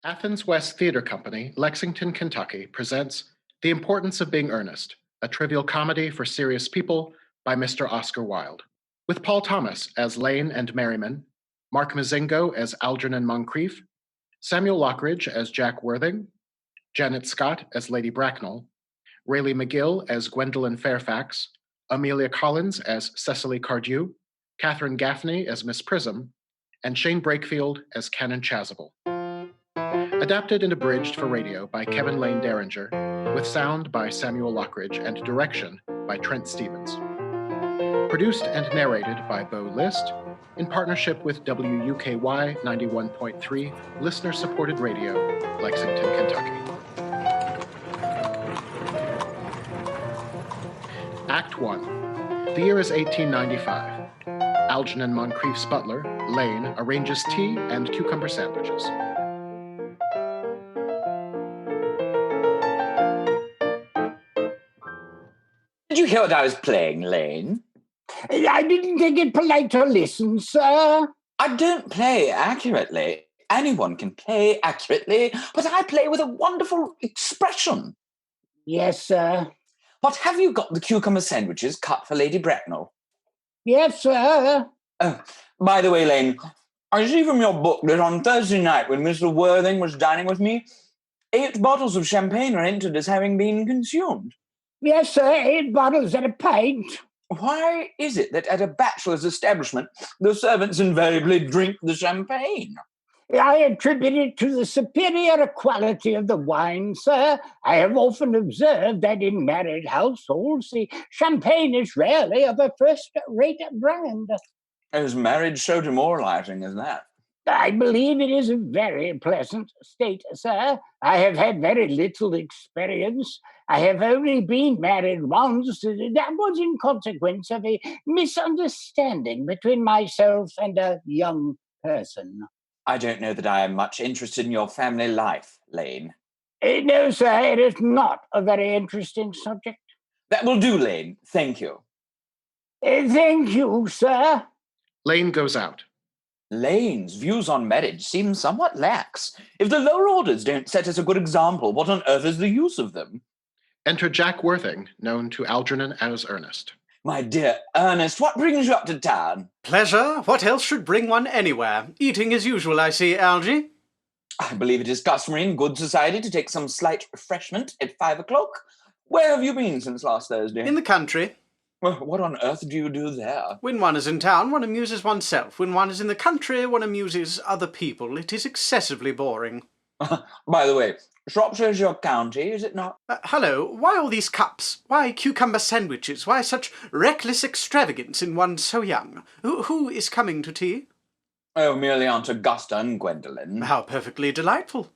AthensWest's Theater Company, Lexington, Kentucky, presents The Importance of Being Earnest, a trivial comedy for serious people by Mr. Oscar Wilde, with Paul Thomas as Lane and Merriman, Mark Mazingo as Algernon Moncrief, Samuel Lockridge as Jack Worthing, Janet Scott as Lady Bracknell, Rayleigh McGill as Gwendolyn Fairfax, Amelia Collins as Cecily Cardew, Catherine Gaffney as Miss Prism, and Shane Brakefield as Canon Chasuble. Adapted and abridged for radio by Kevin Lane Dearinger, with sound by Samuel Lockridge and direction by Trent Stephens. Produced and narrated by Bo List, in partnership with WUKY 91.3 listener-supported radio, Lexington, Kentucky. Act 1. The year is 1895. Algernon Moncrief's butler, Lane, arranges tea and cucumber sandwiches. Did you hear what I was playing, Lane? I didn't think it polite to listen, sir. I don't play accurately. Anyone can play accurately, but I play with a wonderful expression. Yes, sir. What, have you got the cucumber sandwiches cut for Lady Bracknell? Yes, sir. Oh, by the way, Lane, I see from your book that on Thursday night when Mr. Worthing was dining with me, 8 bottles of champagne are entered as having been consumed. Yes, sir, 8 bottles at a pint. Why is it that at a bachelor's establishment, the servants invariably drink the champagne? I attribute it to the superior quality of the wine, sir. I have often observed that in married households, the champagne is rarely of a first-rate brand. Is marriage so demoralizing as that? I believe it is a very pleasant state, sir. I have had very little experience. I have only been married once. That was in consequence of a misunderstanding between myself and a young person. I don't know that I am much interested in your family life, Lane. No, sir, it is not a very interesting subject. That will do, Lane. Thank you. Thank you, sir. Lane goes out. Lane's views on marriage seem somewhat lax. If the lower orders don't set us a good example, what on earth is the use of them? Enter Jack Worthing, known to Algernon as Ernest. My dear Ernest, what brings you up to town? Pleasure. What else should bring one anywhere? Eating as usual, I see, Algy. I believe it is customary in good society to take some slight refreshment at 5 o'clock. Where have you been since last Thursday? In the country. Well, what on earth do you do there? When one is in town, one amuses oneself. When one is in the country, one amuses other people. It is excessively boring. By the way, Shropshire's your county, is it not? Hello, why all these cups? Why cucumber sandwiches? Why such reckless extravagance in one so young? Who is coming to tea? Oh, merely Aunt Augusta and Gwendolyn. How perfectly delightful.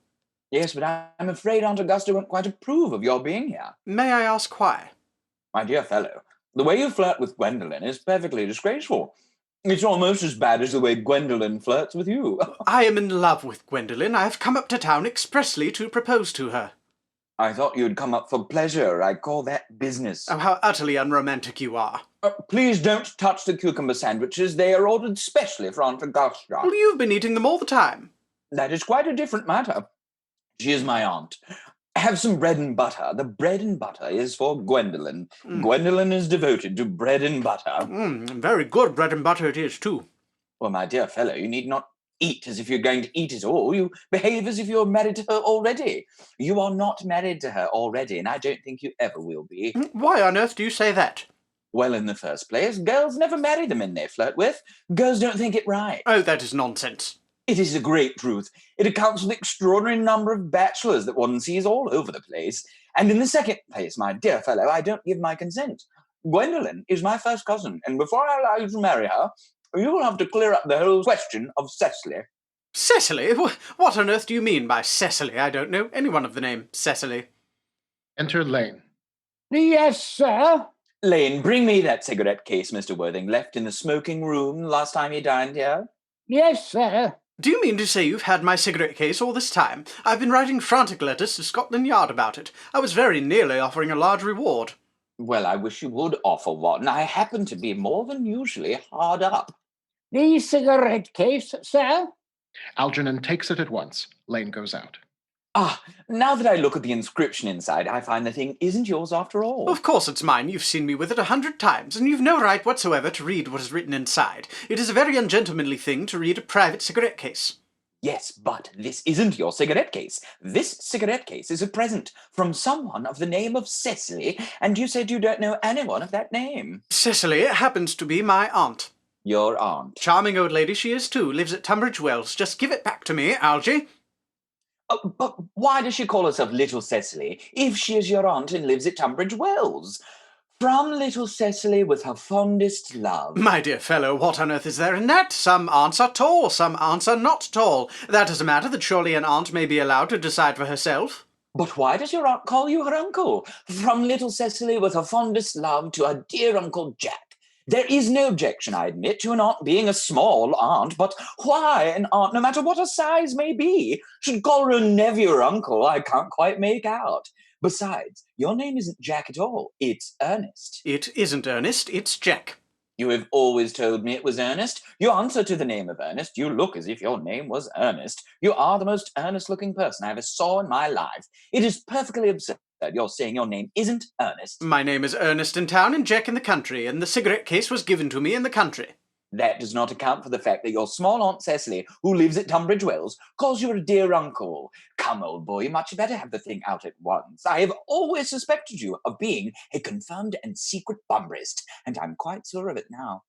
Yes, but I'm afraid Aunt Augusta won't quite approve of your being here. May I ask why? My dear fellow, the way you flirt with Gwendolyn is perfectly disgraceful. It's almost as bad as the way Gwendolyn flirts with you. I am in love with Gwendolyn. I have come up to town expressly to propose to her. I thought you'd come up for pleasure. I call that business. Oh, how utterly unromantic you are. Please don't touch the cucumber sandwiches. They are ordered specially for Aunt Augusta. Well, you've been eating them all the time. That is quite a different matter. She is my aunt. Have some bread and butter. The bread and butter is for Gwendolyn. Gwendolyn is devoted to bread and butter. Very good bread and butter it is, too. Well, my dear fellow, you need not eat as if you're going to eat it all. You behave as if you're married to her already. You are not married to her already, and I don't think you ever will be. Why on earth do you say that? Well, in the first place, girls never marry the men they flirt with. Girls don't think it right. Oh, that is nonsense. It is a great truth. It accounts for the extraordinary number of bachelors that one sees all over the place. And in the second place, my dear fellow, I don't give my consent. Gwendolyn is my first cousin, and before I allow you to marry her, you will have to clear up the whole question of Cecily. Cecily? What on earth do you mean by Cecily? I don't know anyone of the name Cecily. Enter Lane. Yes, sir. Lane, bring me that cigarette case Mr. Worthing left in the smoking room last time he dined here. Yes, sir. Do you mean to say you've had my cigarette case all this time? I've been writing frantic letters to Scotland Yard about it. I was very nearly offering a large reward. Well, I wish you would offer one. I happen to be more than usually hard up. The cigarette case, sir? Algernon takes it at once. Lane goes out. Ah, now that I look at the inscription inside, I find the thing isn't yours after all. Of course it's mine. You've seen me with it 100 times, and you've no right whatsoever to read what is written inside. It is a very ungentlemanly thing to read a private cigarette case. Yes, but this isn't your cigarette case. This cigarette case is a present from someone of the name of Cecily, and you said you don't know anyone of that name. Cecily happens to be my aunt. Your aunt. Charming old lady she is too, lives at Tunbridge Wells. Just give it back to me, Algy. Oh, but why does she call herself Little Cecily if she is your aunt and lives at Tunbridge Wells? From Little Cecily with her fondest love. My dear fellow, what on earth is there in that? Some aunts are tall, some aunts are not tall. That doesn't matter, that surely an aunt may be allowed to decide for herself. But why does your aunt call you her uncle? From Little Cecily with her fondest love to her dear Uncle Jack. There is no objection, I admit, to an aunt being a small aunt, but why an aunt, no matter what her size may be, should call her nephew or uncle, I can't quite make out. Besides, your name isn't Jack at all. It's Ernest. It isn't Ernest, it's Jack. You have always told me it was Ernest. You answer to the name of Ernest. You look as if your name was Ernest. You are the most earnest-looking person I ever saw in my life. It is perfectly absurd you're saying your name isn't Ernest. My name is Ernest in town and Jack in the country, and the cigarette case was given to me in the country. That does not account for the fact that your small Aunt Cecily, who lives at Tunbridge Wells, calls you a dear uncle. Come, old boy, you much better have the thing out at once. I have always suspected you of being a confirmed and secret Bunburyist, and I'm quite sure of it now.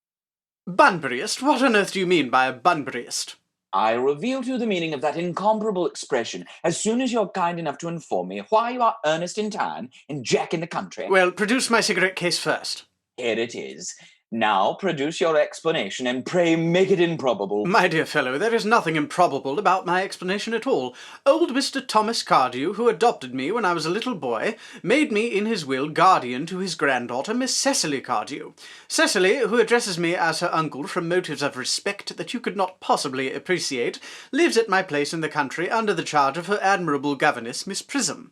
Bunburyist? What on earth do you mean by a Bunburyist? I reveal to you the meaning of that incomparable expression as soon as you're kind enough to inform me why you are Ernest in town and Jack in the country. Well, produce my cigarette case first. Here it is. Now produce your explanation, and pray make it improbable. My dear fellow, there is nothing improbable about my explanation at all. Old Mr. Thomas Cardew, who adopted me when I was a little boy, made me in his will guardian to his granddaughter, Miss Cecily Cardew. Cecily, who addresses me as her uncle from motives of respect that you could not possibly appreciate, lives at my place in the country under the charge of her admirable governess, Miss Prism.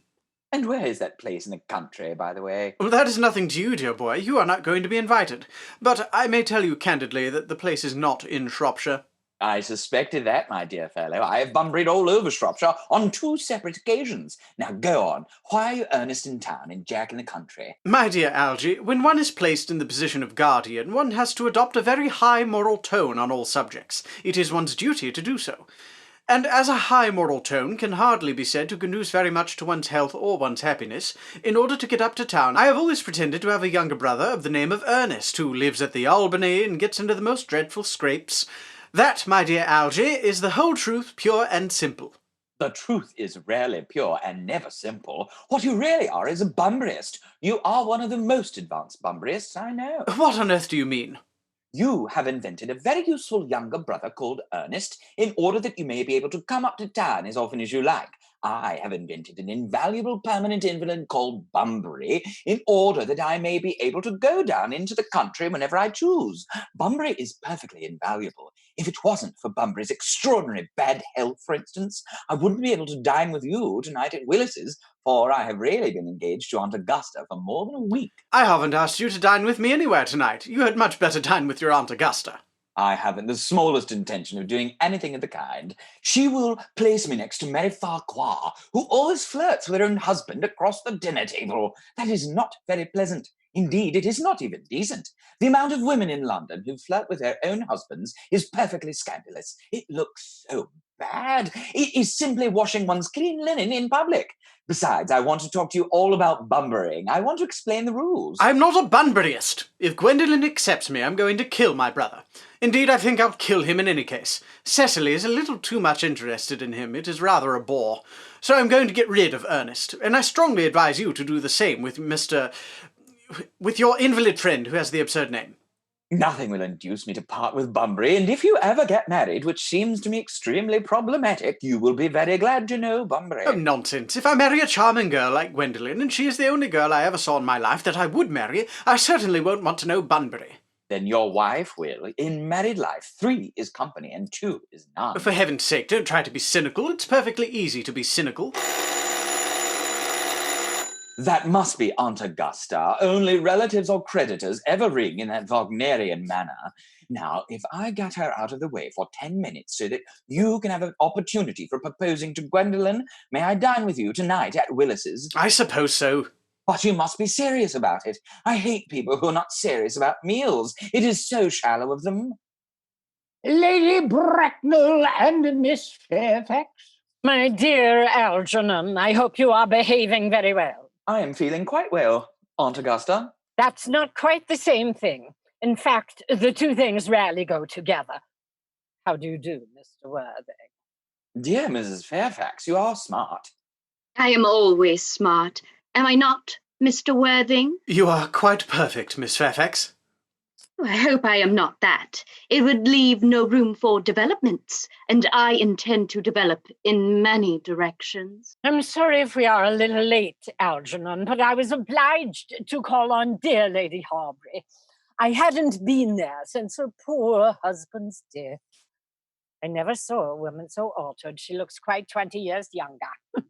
And where is that place in the country, by the way? Well, that is nothing to you, dear boy. You are not going to be invited. But I may tell you candidly that the place is not in Shropshire. I suspected that, my dear fellow. I have Bunburyed all over Shropshire on 2 separate occasions. Now go on. Why are you Ernest in town and Jack in the country? My dear Algy, when one is placed in the position of guardian, one has to adopt a very high moral tone on all subjects. It is one's duty to do so. And as a high moral tone can hardly be said to conduce very much to one's health or one's happiness, in order to get up to town, I have always pretended to have a younger brother of the name of Ernest, who lives at the Albany and gets into the most dreadful scrapes. That, my dear Algy, is the whole truth, pure and simple. The truth is rarely pure and never simple. What you really are is a Bunburyist. You are one of the most advanced Bunburyists I know. What on earth do you mean? You have invented a very useful younger brother called Ernest in order that you may be able to come up to town as often as you like. I have invented an invaluable permanent invalid called Bunbury in order that I may be able to go down into the country whenever I choose. Bunbury is perfectly invaluable. If it wasn't for Bunbury's extraordinary bad health, for instance, I wouldn't be able to dine with you tonight at Willis's, for I have really been engaged to Aunt Augusta for more than a week. I haven't asked you to dine with me anywhere tonight. You had much better dine with your Aunt Augusta. I haven't the smallest intention of doing anything of the kind. She will place me next to Mary Farquhar, who always flirts with her own husband across the dinner table. That is not very pleasant. Indeed, it is not even decent. The amount of women in London who flirt with their own husbands is perfectly scandalous. It looks so bad. It is simply washing one's clean linen in public. Besides, I want to talk to you all about Bunburying. I want to explain the rules. I'm not a Bunburyist. If Gwendolen accepts me, I'm going to kill my brother. Indeed, I think I'll kill him in any case. Cecily is a little too much interested in him. It is rather a bore. So I'm going to get rid of Ernest, and I strongly advise you to do the same with with your invalid friend who has the absurd name. Nothing will induce me to part with Bunbury, and if you ever get married, which seems to me extremely problematic, you will be very glad to know Bunbury. Oh, nonsense. If I marry a charming girl like Gwendolen, and she is the only girl I ever saw in my life that I would marry, I certainly won't want to know Bunbury. Then your wife will. In married life, 3 is company and 2 is none. For heaven's sake, don't try to be cynical. It's perfectly easy to be cynical. That must be Aunt Augusta. Only relatives or creditors ever ring in that Wagnerian manner. Now, if I get her out of the way for 10 minutes so that you can have an opportunity for proposing to Gwendolen, may I dine with you tonight at Willis's? I suppose so. But you must be serious about it. I hate people who are not serious about meals. It is so shallow of them. Lady Bracknell and Miss Fairfax. My dear Algernon, I hope you are behaving very well. I am feeling quite well, Aunt Augusta. That's not quite the same thing. In fact, the two things rarely go together. How do you do, Mr. Worthing? Dear Mrs. Fairfax, you are smart. I am always smart. Am I not, Mr. Worthing? You are quite perfect, Miss Fairfax. I hope I am not that. It would leave no room for developments, and I intend to develop in many directions. I'm sorry if we are a little late, Algernon, but I was obliged to call on dear Lady Harbury. I hadn't been there since her poor husband's death. I never saw a woman so altered. She looks quite 20 years younger.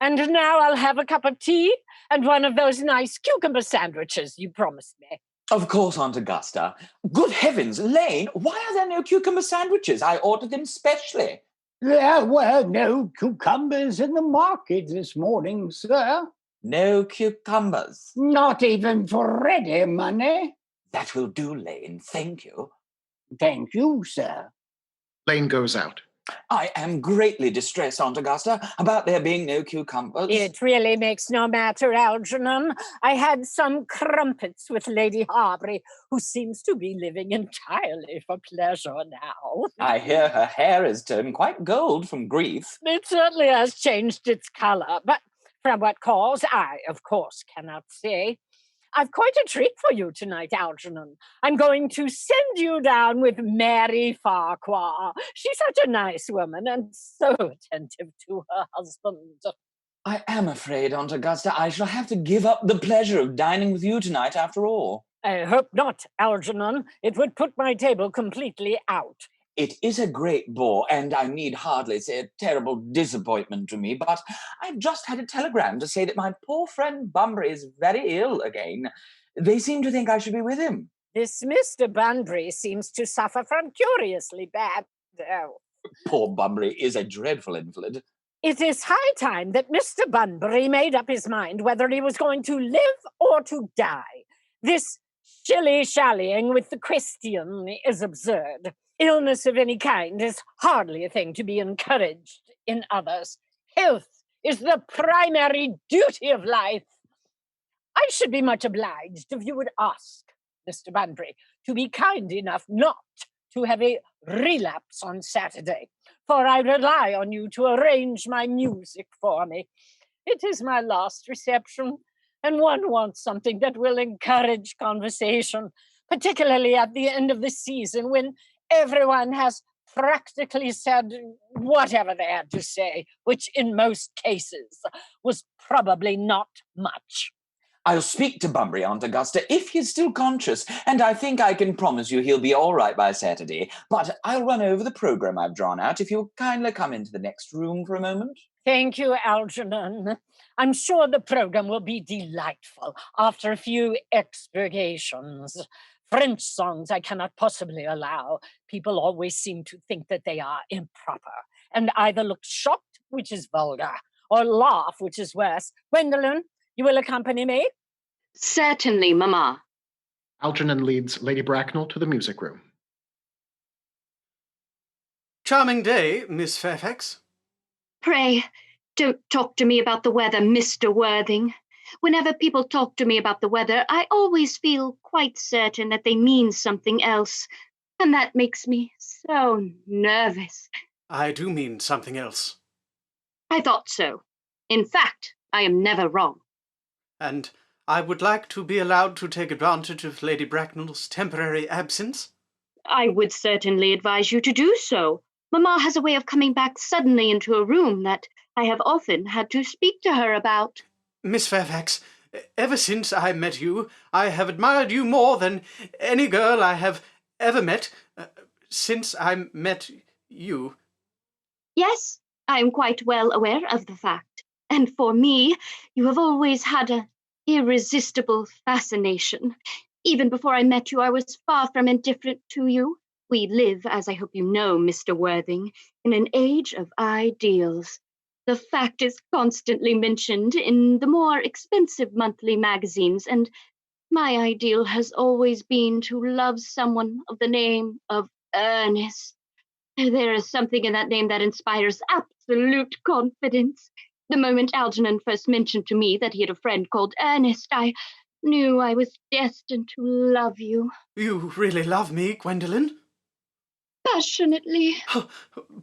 And now I'll have a cup of tea and one of those nice cucumber sandwiches you promised me. Of course, Aunt Augusta. Good heavens, Lane, why are there no cucumber sandwiches? I ordered them specially. There were no cucumbers in the market this morning, sir. No cucumbers. Not even for ready money. That will do, Lane. Thank you. Thank you, sir. Lane goes out. I am greatly distressed, Aunt Augusta, about there being no cucumbers. It really makes no matter, Algernon. I had some crumpets with Lady Harbury, who seems to be living entirely for pleasure now. I hear her hair is turned quite gold from grief. It certainly has changed its colour, but from what cause, I, of course, cannot say. I've quite a treat for you tonight, Algernon. I'm going to send you down with Mary Farquhar. She's such a nice woman and so attentive to her husband. I am afraid, Aunt Augusta, I shall have to give up the pleasure of dining with you tonight after all. I hope not, Algernon. It would put my table completely out. It is a great bore, and I need hardly say a terrible disappointment to me, but I've just had a telegram to say that my poor friend Bunbury is very ill again. They seem to think I should be with him. This Mr. Bunbury seems to suffer from curiously bad health. Poor Bunbury is a dreadful invalid. It is high time that Mr. Bunbury made up his mind whether he was going to live or to die. This shilly-shallying with the question is absurd. Illness of any kind is hardly a thing to be encouraged in others. Health is the primary duty of life. I should be much obliged if you would ask Mr. Bunbury to be kind enough not to have a relapse on Saturday, for I rely on you to arrange my music for me. It is my last reception, and one wants something that will encourage conversation, particularly at the end of the season when everyone has practically said whatever they had to say, which in most cases was probably not much. I'll speak to Bunbury, Aunt Augusta, if he's still conscious, and I think I can promise you he'll be all right by Saturday. But I'll run over the programme I've drawn out if you'll kindly come into the next room for a moment. Thank you, Algernon. I'm sure the programme will be delightful after a few expurgations. French songs I cannot possibly allow. People always seem to think that they are improper, and either look shocked, which is vulgar, or laugh, which is worse. Gwendolen, you will accompany me? Certainly, Mamma. Algernon leads Lady Bracknell to the music room. Charming day, Miss Fairfax. Pray, don't talk to me about the weather, Mr. Worthing. Whenever people talk to me about the weather, I always feel quite certain that they mean something else, and that makes me so nervous. I do mean something else. I thought so. In fact, I am never wrong. And I would like to be allowed to take advantage of Lady Bracknell's temporary absence. I would certainly advise you to do so. Mamma has a way of coming back suddenly into a room that I have often had to speak to her about. Miss Fairfax, ever since I met you, I have admired you more than any girl I have ever met since I met you. Yes, I am quite well aware of the fact. And for me, you have always had an irresistible fascination. Even before I met you, I was far from indifferent to you. We live, as I hope you know, Mr. Worthing, in an age of ideals. The fact is constantly mentioned in the more expensive monthly magazines, and my ideal has always been to love someone of the name of Ernest. There is something in that name that inspires absolute confidence. The moment Algernon first mentioned to me that he had a friend called Ernest, I knew I was destined to love you. You really love me, Gwendolen? Passionately.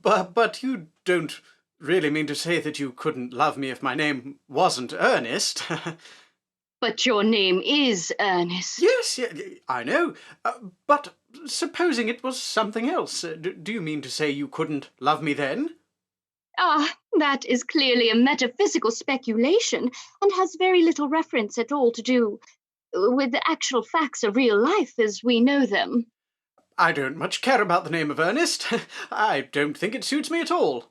But you don't really mean to say that you couldn't love me if my name wasn't Ernest? But your name is Ernest. Yes, I know. But supposing it was something else, do you mean to say you couldn't love me then? Ah, that is clearly a metaphysical speculation and has very little reference at all to do with the actual facts of real life as we know them. I don't much care about the name of Ernest. I don't think it suits me at all.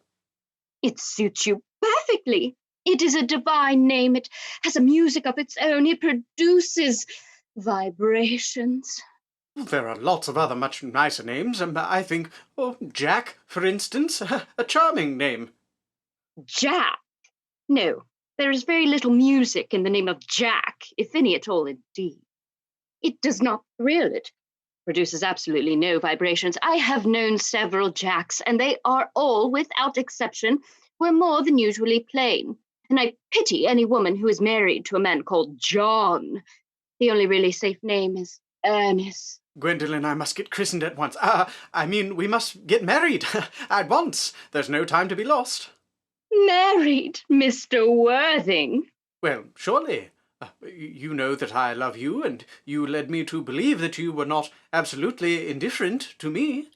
It suits you perfectly. It is a divine name. It has a music of its own. It produces vibrations. There are lots of other much nicer names. I think, Jack, for instance, a charming name. Jack? No, there is very little music in the name of Jack, if any at all, indeed. It does not thrill. It produces absolutely no vibrations. I have known several Jacks, and they are all, without exception, were more than usually plain. And I pity any woman who is married to a man called John. The only really safe name is Ernest. Gwendolen, I must get christened at once. We must get married at once. There's no time to be lost. Married, Mr. Worthing? Well, surely. You know that I love you, and you led me to believe that you were not absolutely indifferent to me.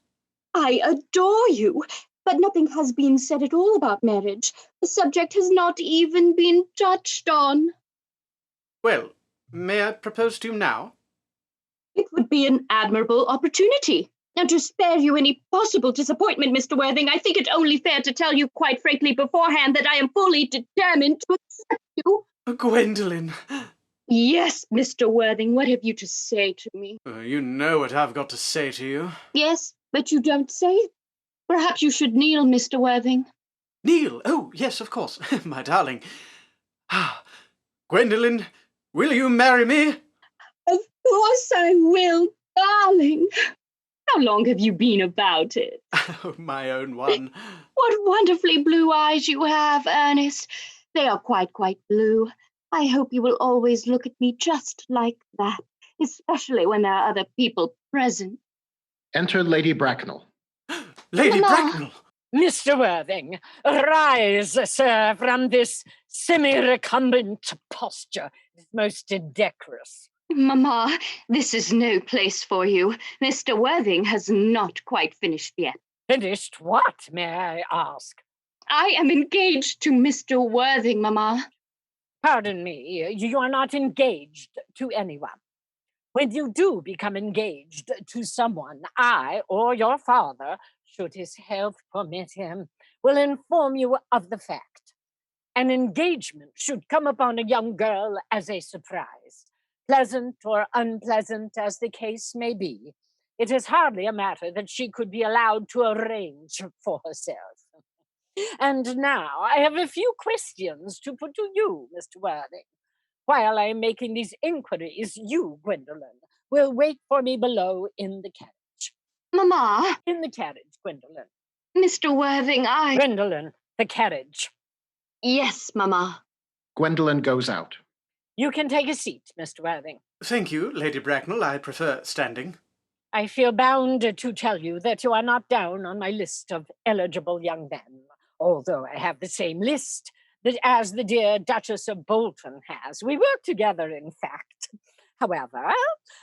I adore you, but nothing has been said at all about marriage. The subject has not even been touched on. Well, may I propose to you now? It would be an admirable opportunity. And to spare you any possible disappointment, Mr. Worthing, I think it only fair to tell you quite frankly beforehand that I am fully determined to accept you. Gwendolen. Yes, Mr. Worthing, what have you to say to me? You know what I've got to say to you. Yes, but you don't say. Perhaps you should kneel, Mr. Worthing. Kneel? Oh, yes, of course, my darling. Gwendolen, will you marry me? Of course I will, darling. How long have you been about it? Oh, my own one. What wonderfully blue eyes you have, Ernest. They are quite blue. I hope you will always look at me just like that, especially when there are other people present. Enter Lady Bracknell. Lady Mama. Bracknell! Mr. Worthing, rise, sir, from this semi-recumbent posture. It's most indecorous. Mamma, this is no place for you. Mr. Worthing has not quite finished yet. Finished what, may I ask? I am engaged to Mr. Worthing, Mamma. Pardon me, you are not engaged to anyone. When you do become engaged to someone, I or your father, should his health permit him, will inform you of the fact. An engagement should come upon a young girl as a surprise, pleasant or unpleasant as the case may be. It is hardly a matter that she could be allowed to arrange for herself. And now I have a few questions to put to you, Mr. Worthing. While I am making these inquiries, you, Gwendolen, will wait for me below in the carriage. Mamma, In the carriage, Gwendolen. Mr. Worthing, Gwendolen, the carriage. Yes, Mamma. Gwendolen goes out. You can take a seat, Mr. Worthing. Thank you, Lady Bracknell. I prefer standing. I feel bound to tell you that you are not down on my list of eligible young men, although I have the same list as the dear Duchess of Bolton has. We work together, in fact. However,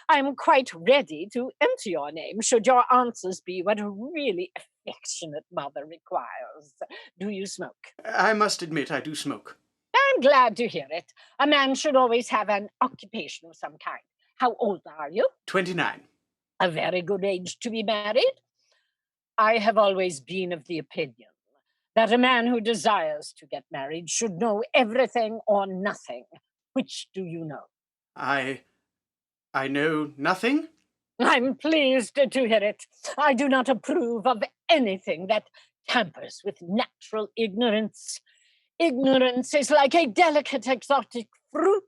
I'm quite ready to enter your name should your answers be what a really affectionate mother requires. Do you smoke? I must admit I do smoke. I'm glad to hear it. A man should always have an occupation of some kind. How old are you? 29. A very good age to be married. I have always been of the opinion that a man who desires to get married should know everything or nothing. Which do you know? I know nothing? I'm pleased to hear it. I do not approve of anything that tampers with natural ignorance. Ignorance is like a delicate exotic fruit.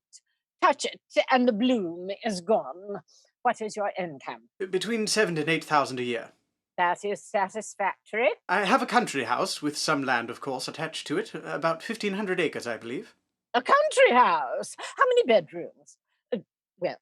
Touch it and the bloom is gone. What is your income? Between 7,000 and 8,000 a year. That is satisfactory. I have a country house, with some land, of course, attached to it. About 1,500 acres, I believe. A country house? How many bedrooms? Well,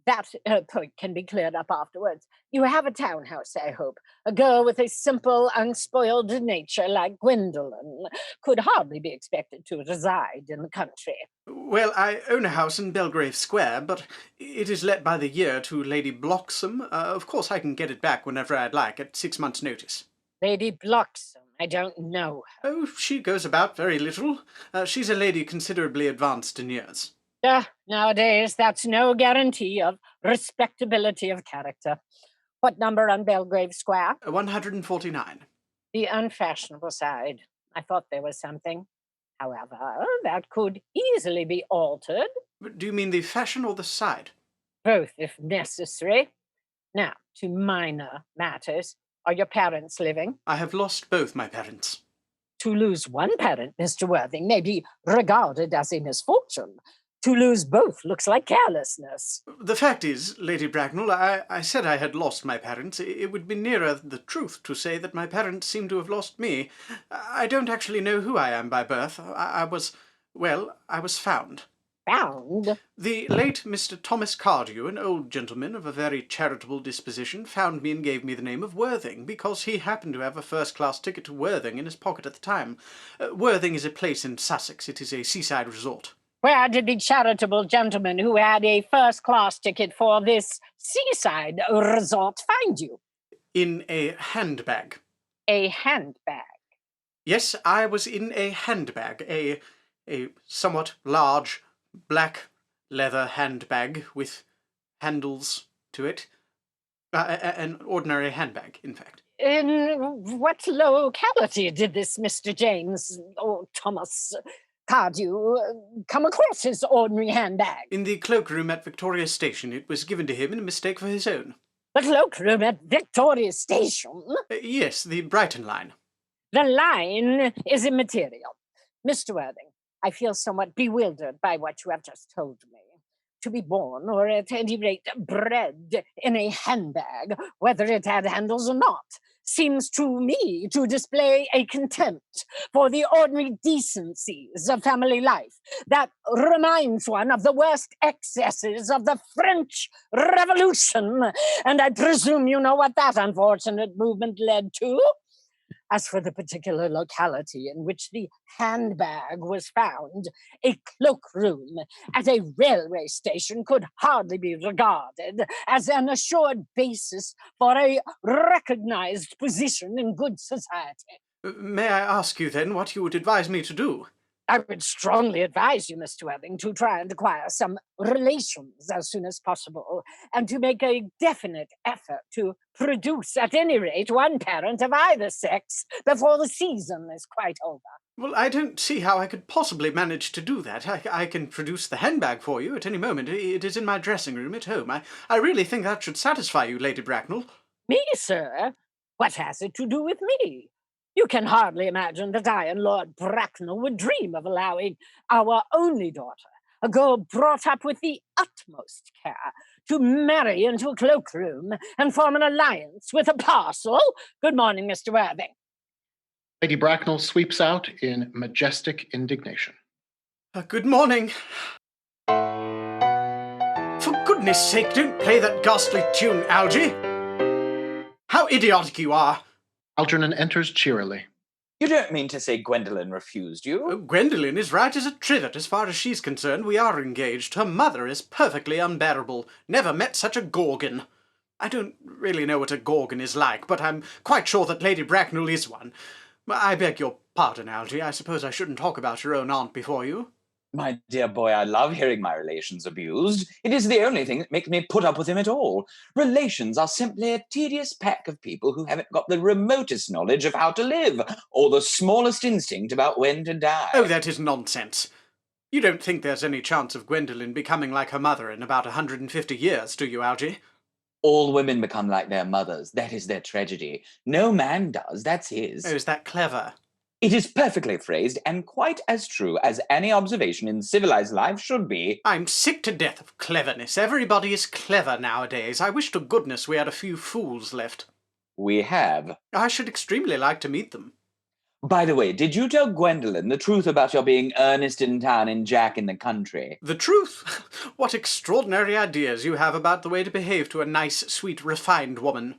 that point can be cleared up afterwards. You have a townhouse, I hope. A girl with a simple, unspoiled nature like Gwendolen could hardly be expected to reside in the country. Well, I own a house in Belgrave Square, but it is let by the year to Lady Bloxham. Of course, I can get it back whenever I'd like, at 6 months' notice. Lady Bloxham? I don't know her. Oh, she goes about very little. She's a lady considerably advanced in years. Nowadays, that's no guarantee of respectability of character. What number on Belgrave Square? 149. The unfashionable side. I thought there was something. However, that could easily be altered. Do you mean the fashion or the side? Both, if necessary. Now, to minor matters. Are your parents living? I have lost both my parents. To lose one parent, Mr. Worthing, may be regarded as a misfortune. To lose both looks like carelessness. The fact is, Lady Bracknell, I said I had lost my parents. It would be nearer the truth to say that my parents seem to have lost me. I don't actually know who I am by birth. I was found. Found? The late Mr. Thomas Cardew, an old gentleman of a very charitable disposition, found me and gave me the name of Worthing, because he happened to have a first-class ticket to Worthing in his pocket at the time. Worthing is a place in Sussex. It is a seaside resort. Where did the charitable gentleman who had a first-class ticket for this seaside resort find you? In a handbag. A handbag? Yes, I was in a handbag, a somewhat large black leather handbag with handles to it. An ordinary handbag, in fact. In what locality did this Mr. James, or Thomas Cardew, come across his ordinary handbag? In the cloakroom at Victoria Station. It was given to him in a mistake for his own. The cloakroom at Victoria Station? Yes, the Brighton line. The line is immaterial. Mr. Worthing, I feel somewhat bewildered by what you have just told me. To be born, or at any rate bred, in a handbag, whether it had handles or not, seems to me to display a contempt for the ordinary decencies of family life that reminds one of the worst excesses of the French Revolution. And I presume you know what that unfortunate movement led to? As for the particular locality in which the handbag was found, a cloakroom at a railway station could hardly be regarded as an assured basis for a recognized position in good society. May I ask you, then, what you would advise me to do? I would strongly advise you, Mr. Worthing, to try and acquire some relations as soon as possible, and to make a definite effort to produce, at any rate, one parent of either sex before the season is quite over. Well, I don't see how I could possibly manage to do that. I can produce the handbag for you at any moment. It is in my dressing room at home. I really think that should satisfy you, Lady Bracknell. Me, sir? What has it to do with me? You can hardly imagine that I and Lord Bracknell would dream of allowing our only daughter, a girl brought up with the utmost care, to marry into a cloakroom and form an alliance with a parcel. Good morning, Mr. Worthing. Lady Bracknell sweeps out in majestic indignation. Good morning. For goodness sake, don't play that ghastly tune, Algy. How idiotic you are. Algernon enters cheerily. You don't mean to say Gwendolen refused you? Oh, Gwendolen is right as a trivet. As far as she's concerned, we are engaged. Her mother is perfectly unbearable. Never met such a gorgon. I don't really know what a gorgon is like, but I'm quite sure that Lady Bracknell is one. I beg your pardon, Algy. I suppose I shouldn't talk about your own aunt before you. My dear boy, I love hearing my relations abused. It is the only thing that makes me put up with him at all. Relations are simply a tedious pack of people who haven't got the remotest knowledge of how to live, or the smallest instinct about when to die. Oh, that is nonsense. You don't think there's any chance of Gwendolen becoming like her mother in about 150 years, do you, Algy? All women become like their mothers. That is their tragedy. No man does. That's his. Oh, is that clever? It is perfectly phrased and quite as true as any observation in civilized life should be. I'm sick to death of cleverness. Everybody is clever nowadays. I wish to goodness we had a few fools left. We have. I should extremely like to meet them. By the way, did you tell Gwendolen the truth about your being Ernest in town and Jack in the country? The truth? What extraordinary ideas you have about the way to behave to a nice, sweet, refined woman.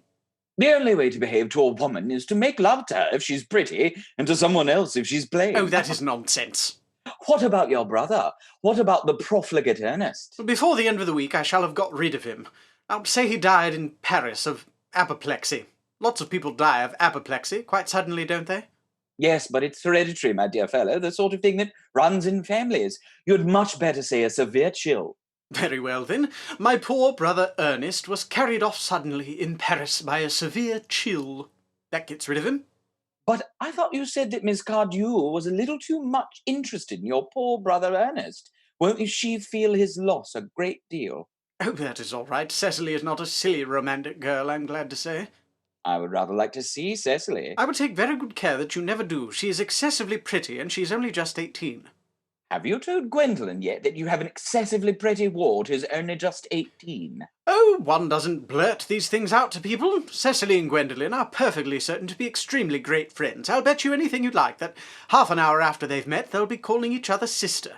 The only way to behave to a woman is to make love to her if she's pretty, and to someone else if she's plain. Oh, that is nonsense. What about your brother? What about the profligate Ernest? Before the end of the week, I shall have got rid of him. I'll say he died in Paris of apoplexy. Lots of people die of apoplexy, quite suddenly, don't they? Yes, but it's hereditary, my dear fellow, the sort of thing that runs in families. You'd much better say a severe chill. Very well, then. My poor brother Ernest was carried off suddenly in Paris by a severe chill. That gets rid of him. But I thought you said that Miss Cláudio was a little too much interested in your poor brother Ernest. Won't she feel his loss a great deal? Oh, that is all right. Cecily is not a silly romantic girl, I'm glad to say. I would rather like to see Cecily. I would take very good care that you never do. She is excessively pretty, and she's only just 18. Have you told Gwendolen yet that you have an excessively pretty ward who's only just 18? Oh, one doesn't blurt these things out to people. Cecily and Gwendolen are perfectly certain to be extremely great friends. I'll bet you anything you'd like that half an hour after they've met, they'll be calling each other sister.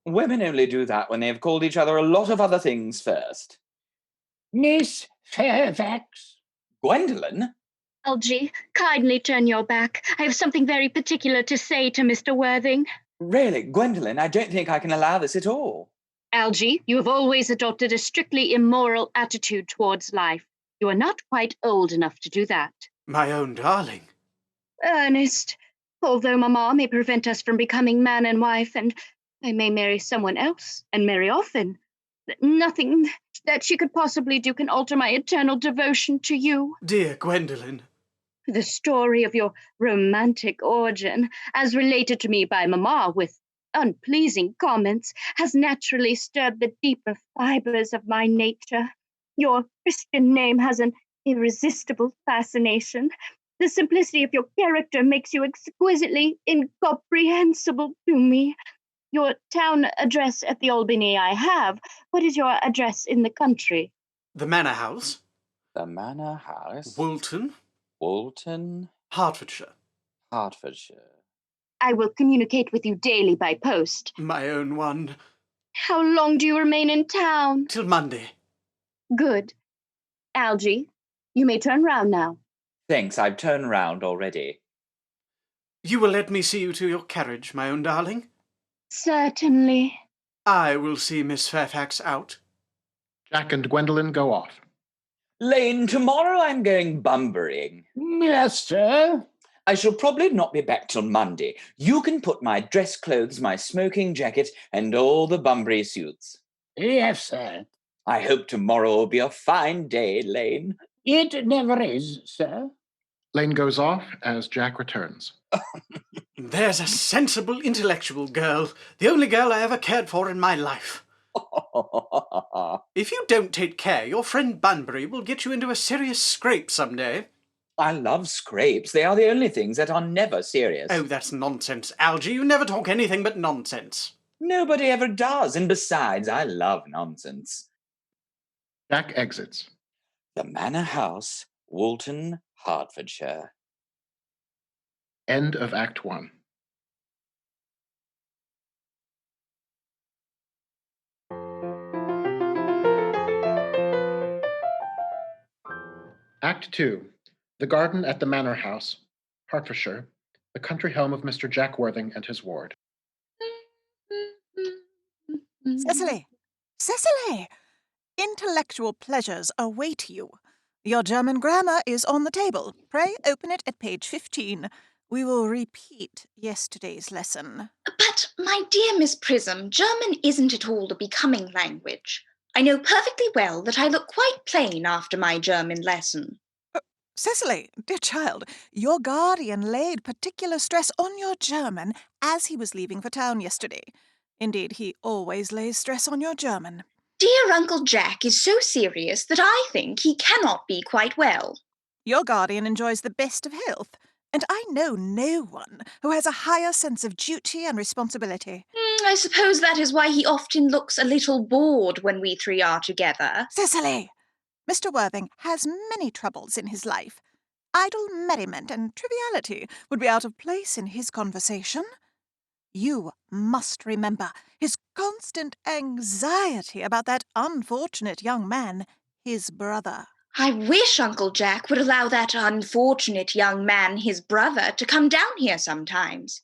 Women only do that when they've called each other a lot of other things first. Miss Fairfax? Gwendolen? Algy, kindly turn your back. I have something very particular to say to Mr. Worthing. Really, Gwendolen, I don't think I can allow this at all. Algy, you have always adopted a strictly immoral attitude towards life. You are not quite old enough to do that. My own darling. Ernest, although Mamma may prevent us from becoming man and wife, and I may marry someone else, and marry often, nothing that she could possibly do can alter my eternal devotion to you. Dear Gwendolen. The story of your romantic origin, as related to me by Mamma with unpleasing comments, has naturally stirred the deeper fibers of my nature. Your Christian name has an irresistible fascination. The simplicity of your character makes you exquisitely incomprehensible to me. Your town address at the Albany I have. What is your address in the country? The Manor House. The Manor House? Woolton. Woolton? Hertfordshire. Hertfordshire. I will communicate with you daily by post. My own one. How long do you remain in town? Till Monday. Good. Algy, you may turn round now. Thanks, I've turned round already. You will let me see you to your carriage, my own darling? Certainly. I will see Miss Fairfax out. Jack and Gwendolen go off. Lane, tomorrow I'm going bumburying. Yes, sir. I shall probably not be back till Monday. You can put my dress clothes, my smoking jacket, and all the Bunbury suits. Yes, sir. I hope tomorrow will be a fine day, Lane. It never is, sir. Lane goes off as Jack returns. There's a sensible, intellectual girl. The only girl I ever cared for in my life. If you don't take care, your friend Bunbury will get you into a serious scrape some day. I love scrapes. They are the only things that are never serious. Oh, that's nonsense, Algy. You never talk anything but nonsense. Nobody ever does, and besides, I love nonsense. Jack exits. The Manor House, Woolton, Hertfordshire. End of Act 1. Act 2. The Garden at the Manor House, Hertfordshire, the country home of Mr. Jack Worthing and his ward. Cecily! Cecily! Intellectual pleasures await you. Your German grammar is on the table. Pray open it at page 15. We will repeat yesterday's lesson. But, my My dear Miss Prism, German isn't at all a becoming language. I know perfectly well that I look quite plain after my German lesson. Cecily, dear child, your guardian laid particular stress on your German as he was leaving for town yesterday. Indeed, he always lays stress on your German. Dear Uncle Jack is so serious that I think he cannot be quite well. Your guardian enjoys the best of health, and I know no one who has a higher sense of duty and responsibility. I suppose that is why he often looks a little bored when we three are together. Cecily! Mr. Worthing has many troubles in his life. Idle merriment and triviality would be out of place in his conversation. You must remember his constant anxiety about that unfortunate young man, his brother. I wish Uncle Jack would allow that unfortunate young man, his brother, to come down here sometimes.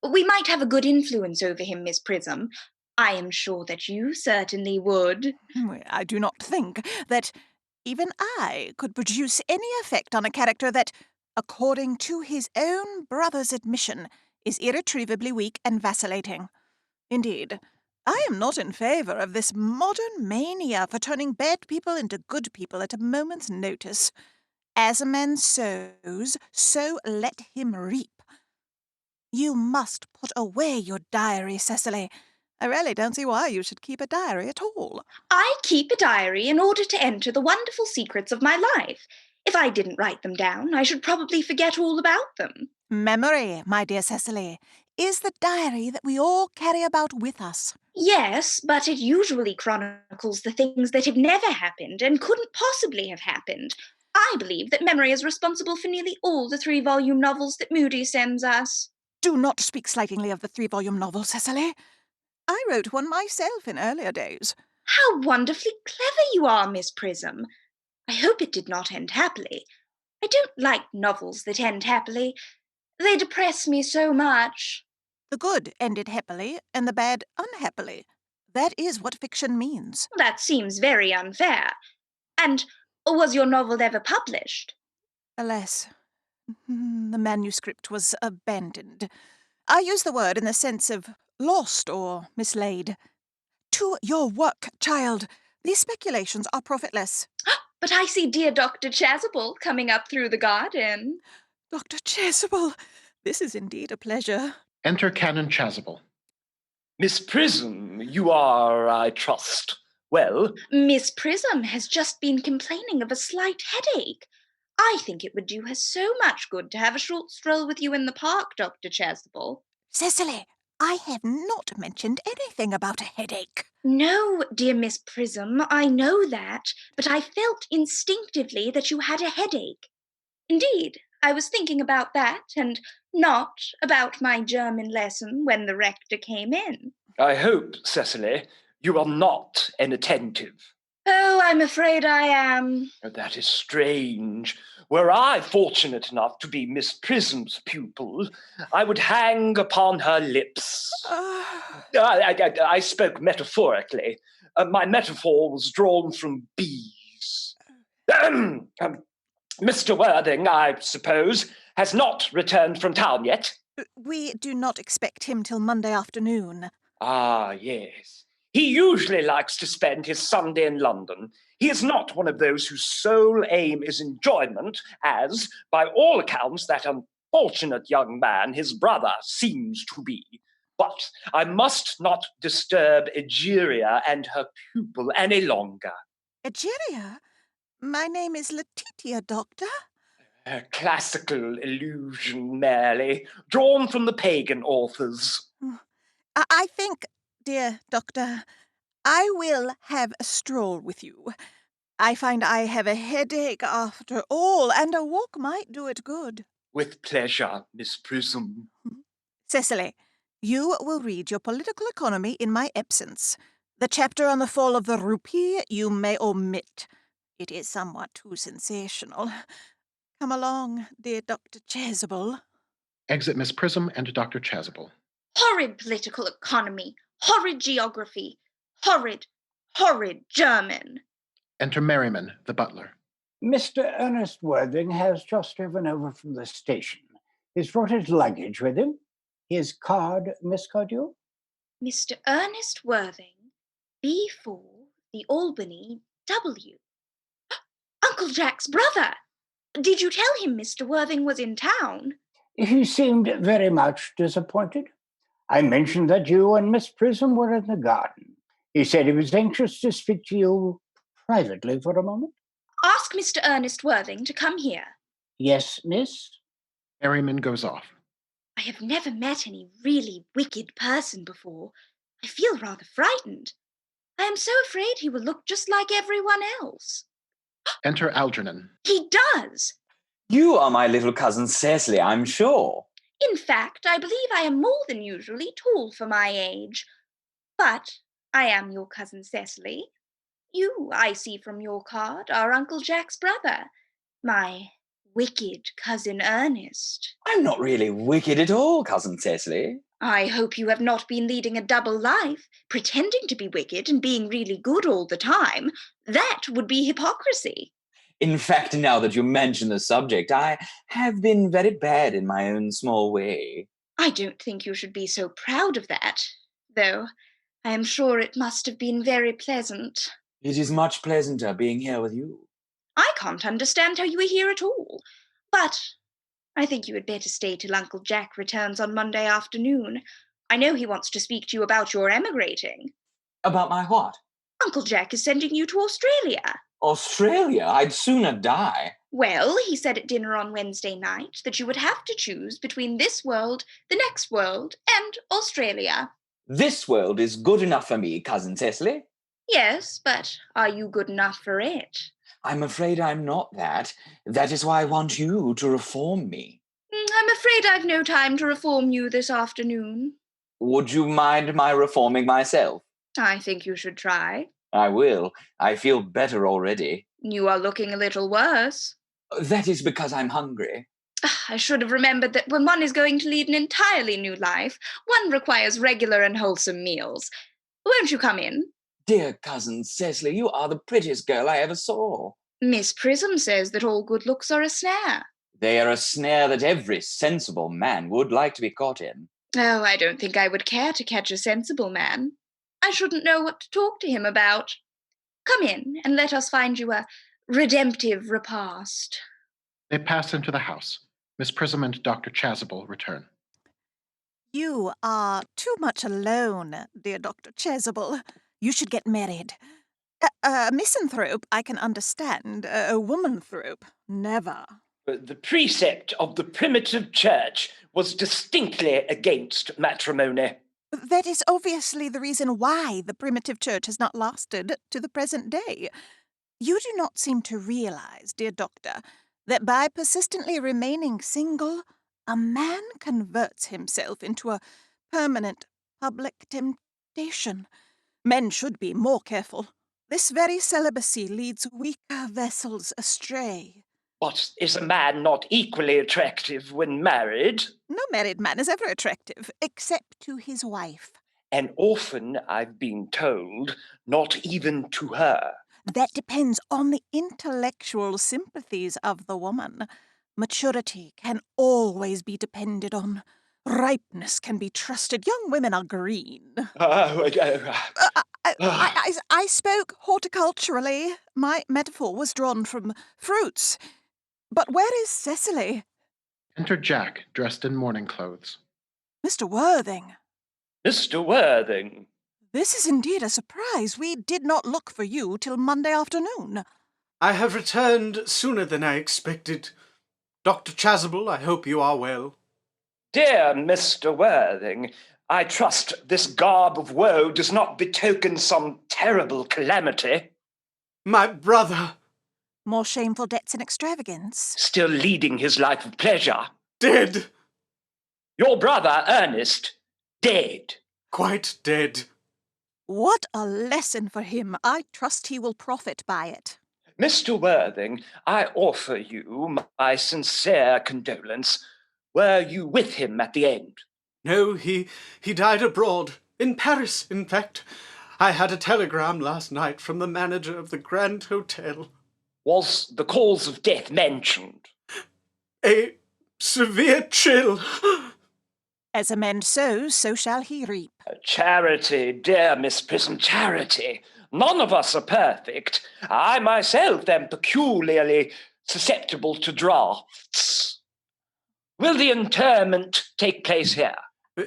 We might have a good influence over him, Miss Prism. I am sure that you certainly would. I do not think that even I could produce any effect on a character that, according to his own brother's admission, is irretrievably weak and vacillating. Indeed, I am not in favour of this modern mania for turning bad people into good people at a moment's notice. As a man sows, so let him reap. You must put away your diary, Cecily. I really don't see why you should keep a diary at all. I keep a diary in order to enter the wonderful secrets of my life. If I didn't write them down, I should probably forget all about them. Memory, my dear Cecily, is the diary that we all carry about with us. Yes, but it usually chronicles the things that have never happened and couldn't possibly have happened. I believe that memory is responsible for nearly all the 3-volume novels that Moody sends us. Do not speak slightingly of the 3-volume novel, Cecily. I wrote one myself in earlier days. How wonderfully clever you are, Miss Prism. I hope it did not end happily. I don't like novels that end happily. They depress me so much. The good ended happily, and the bad unhappily. That is what fiction means. That seems very unfair. And was your novel ever published? Alas, the manuscript was abandoned. I use the word in the sense of lost or mislaid. To your work, child. These speculations are profitless. But I see dear Dr. Chasuble coming up through the garden. Dr. Chasuble, this is indeed a pleasure. Enter Canon Chasuble. Miss Prism, you are, I trust, well? Miss Prism has just been complaining of a slight headache. I think it would do her so much good to have a short stroll with you in the park, Dr. Chasuble. Cecily, I have not mentioned anything about a headache. No, dear Miss Prism, I know that, but I felt instinctively that you had a headache. Indeed, I was thinking about that, and not about my German lesson when the rector came in. I hope, Cecily, you are not inattentive. Oh, I'm afraid I am. That is strange. Were I fortunate enough to be Miss Prism's pupil, I would hang upon her lips. I spoke metaphorically. My metaphor was drawn from bees. Mr. Worthing, I suppose, has not returned from town yet? We do not expect him till Monday afternoon. Ah, yes. He usually likes to spend his Sunday in London. He is not one of those whose sole aim is enjoyment, as, by all accounts, that unfortunate young man, his brother, seems to be. But I must not disturb Egeria and her pupil any longer. Egeria? My name is Letitia, Doctor. A classical illusion, merely, drawn from the pagan authors. I think, dear Doctor, I will have a stroll with you. I find I have a headache after all, and a walk might do it good. With pleasure, Miss Prism. Cecily, you will read your political economy in my absence. The chapter on the fall of the rupee you may omit. It is somewhat too sensational. Come along, dear Dr. Chasuble. Exit Miss Prism and Dr. Chasuble. Horrid political economy, horrid geography, horrid, horrid German. Enter Merriman, the butler. Mr. Ernest Worthing has just driven over from the station. He's brought his luggage with him. His card, Miss Cláudio? Mr. Ernest Worthing, B4, the Albany, W. Uncle Jack's brother! Did you tell him Mr. Worthing was in town? He seemed very much disappointed. I mentioned that you and Miss Prism were in the garden. He said he was anxious to speak to you privately for a moment. Ask Mr. Ernest Worthing to come here. Yes, miss? Merriman goes off. I have never met any really wicked person before. I feel rather frightened. I am so afraid he will look just like everyone else. Enter Algernon. He does! You are my little cousin Cecily, I'm sure. In fact, I believe I am more than usually tall for my age. But I am your cousin Cecily. You, I see from your card, are Uncle Jack's brother, my wicked cousin Ernest. I'm not really wicked at all, cousin Cecily. I hope you have not been leading a double life, pretending to be wicked and being really good all the time. That would be hypocrisy. In fact, now that you mention the subject, I have been very bad in my own small way. I don't think you should be so proud of that, though I am sure it must have been very pleasant. It is much pleasanter being here with you. I can't understand how you are here at all, but I think you had better stay till Uncle Jack returns on Monday afternoon. I know he wants to speak to you about your emigrating. About my what? Uncle Jack is sending you to Australia. Australia? I'd sooner die. Well, he said at dinner on Wednesday night that you would have to choose between this world, the next world, and Australia. This world is good enough for me, cousin Cecily. Yes, but are you good enough for it? I'm afraid I'm not that. That is why I want you to reform me. I'm afraid I've no time to reform you this afternoon. Would you mind my reforming myself? I think you should try. I will. I feel better already. You are looking a little worse. That is because I'm hungry. I should have remembered that when one is going to lead an entirely new life, one requires regular and wholesome meals. Won't you come in? Dear cousin Cecily, you are the prettiest girl I ever saw. Miss Prism says that all good looks are a snare. They are a snare that every sensible man would like to be caught in. Oh, I don't think I would care to catch a sensible man. I shouldn't know what to talk to him about. Come in and let us find you a redemptive repast. They pass into the house. Miss Prism and Dr. Chasuble return. You are too much alone, dear Dr. Chasuble. You should get married. A misanthrope, I can understand. A womanthrope, never. The precept of the primitive church was distinctly against matrimony. That is obviously the reason why the primitive church has not lasted to the present day. You do not seem to realize, dear doctor, that by persistently remaining single, a man converts himself into a permanent public temptation. Men should be more careful. This very celibacy leads weaker vessels astray. But is a man not equally attractive when married? No married man is ever attractive, except to his wife. And often, I've been told, not even to her. That depends on the intellectual sympathies of the woman. Maturity can always be depended on. Ripeness can be trusted. Young women are green. I spoke horticulturally. My metaphor was drawn from fruits. But where is Cecily? Enter Jack, dressed in morning clothes. Mr. Worthing. Mr. Worthing. This is indeed a surprise. We did not look for you till Monday afternoon. I have returned sooner than I expected. Dr. Chasuble, I hope you are well. Dear Mr. Worthing, I trust this garb of woe does not betoken some terrible calamity. My brother. More shameful debts and extravagance. Still leading his life of pleasure. Dead. Your brother, Ernest, dead. Quite dead. What a lesson for him. I trust he will profit by it. Mr. Worthing, I offer you my sincere condolence. Were you with him at the end? No, he died abroad. In Paris, in fact. I had a telegram last night from the manager of the Grand Hotel. Was the cause of death mentioned? A severe chill. As a man sows, so shall he reap. Charity, dear Miss Prism, charity. None of us are perfect. I myself am peculiarly susceptible to drafts. Will the interment take place here?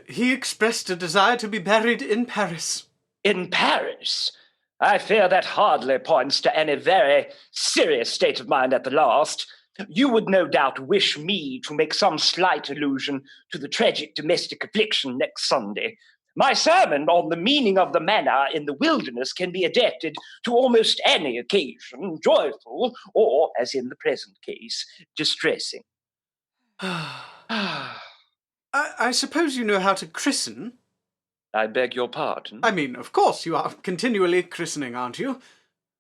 He expressed a desire to be buried in Paris. In Paris? I fear that hardly points to any very serious state of mind at the last. You would no doubt wish me to make some slight allusion to the tragic domestic affliction next Sunday. My sermon on the meaning of the manna in the wilderness can be adapted to almost any occasion, joyful or, as in the present case, distressing. I suppose you know how to christen? I beg your pardon? I mean, of course, you are continually christening, aren't you?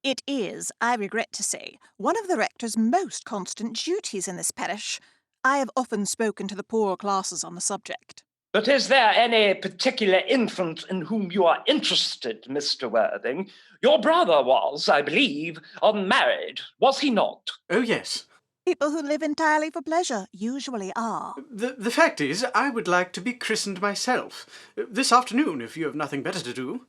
It is, I regret to say, one of the rector's most constant duties in this parish. I have often spoken to the poorer classes on the subject. But is there any particular infant in whom you are interested, Mr. Worthing? Your brother was, I believe, unmarried, was he not? Oh, yes. People who live entirely for pleasure usually are. The fact is, I would like to be christened myself. This afternoon, if you have nothing better to do.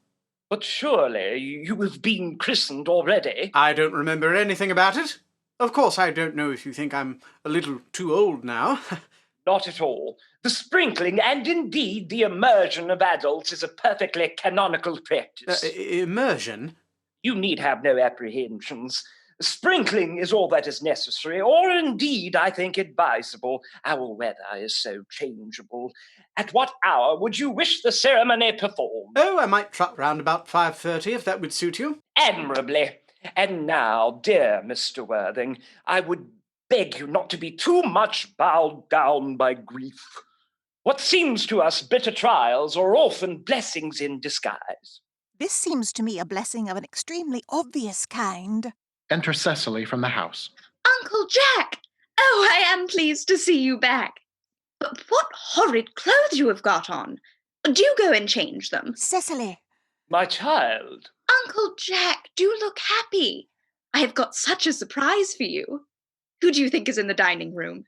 But surely you have been christened already? I don't remember anything about it. Of course, I don't know if you think I'm a little too old now. Not at all. The sprinkling and indeed the immersion of adults is a perfectly canonical practice. Immersion? You need have no apprehensions. Sprinkling is all that is necessary, or indeed, I think, advisable. Our weather is so changeable. At what hour would you wish the ceremony performed? Oh, I might trot round about 5:30, if that would suit you. Admirably. And now, dear Mr. Worthing, I would beg you not to be too much bowed down by grief. What seems to us bitter trials are often blessings in disguise. This seems to me a blessing of an extremely obvious kind. Enter Cecily from the house. Uncle Jack! Oh, I am pleased to see you back. But what horrid clothes you have got on. Do go and change them. Cecily. My child. Uncle Jack, do look happy. I have got such a surprise for you. Who do you think is in the dining room?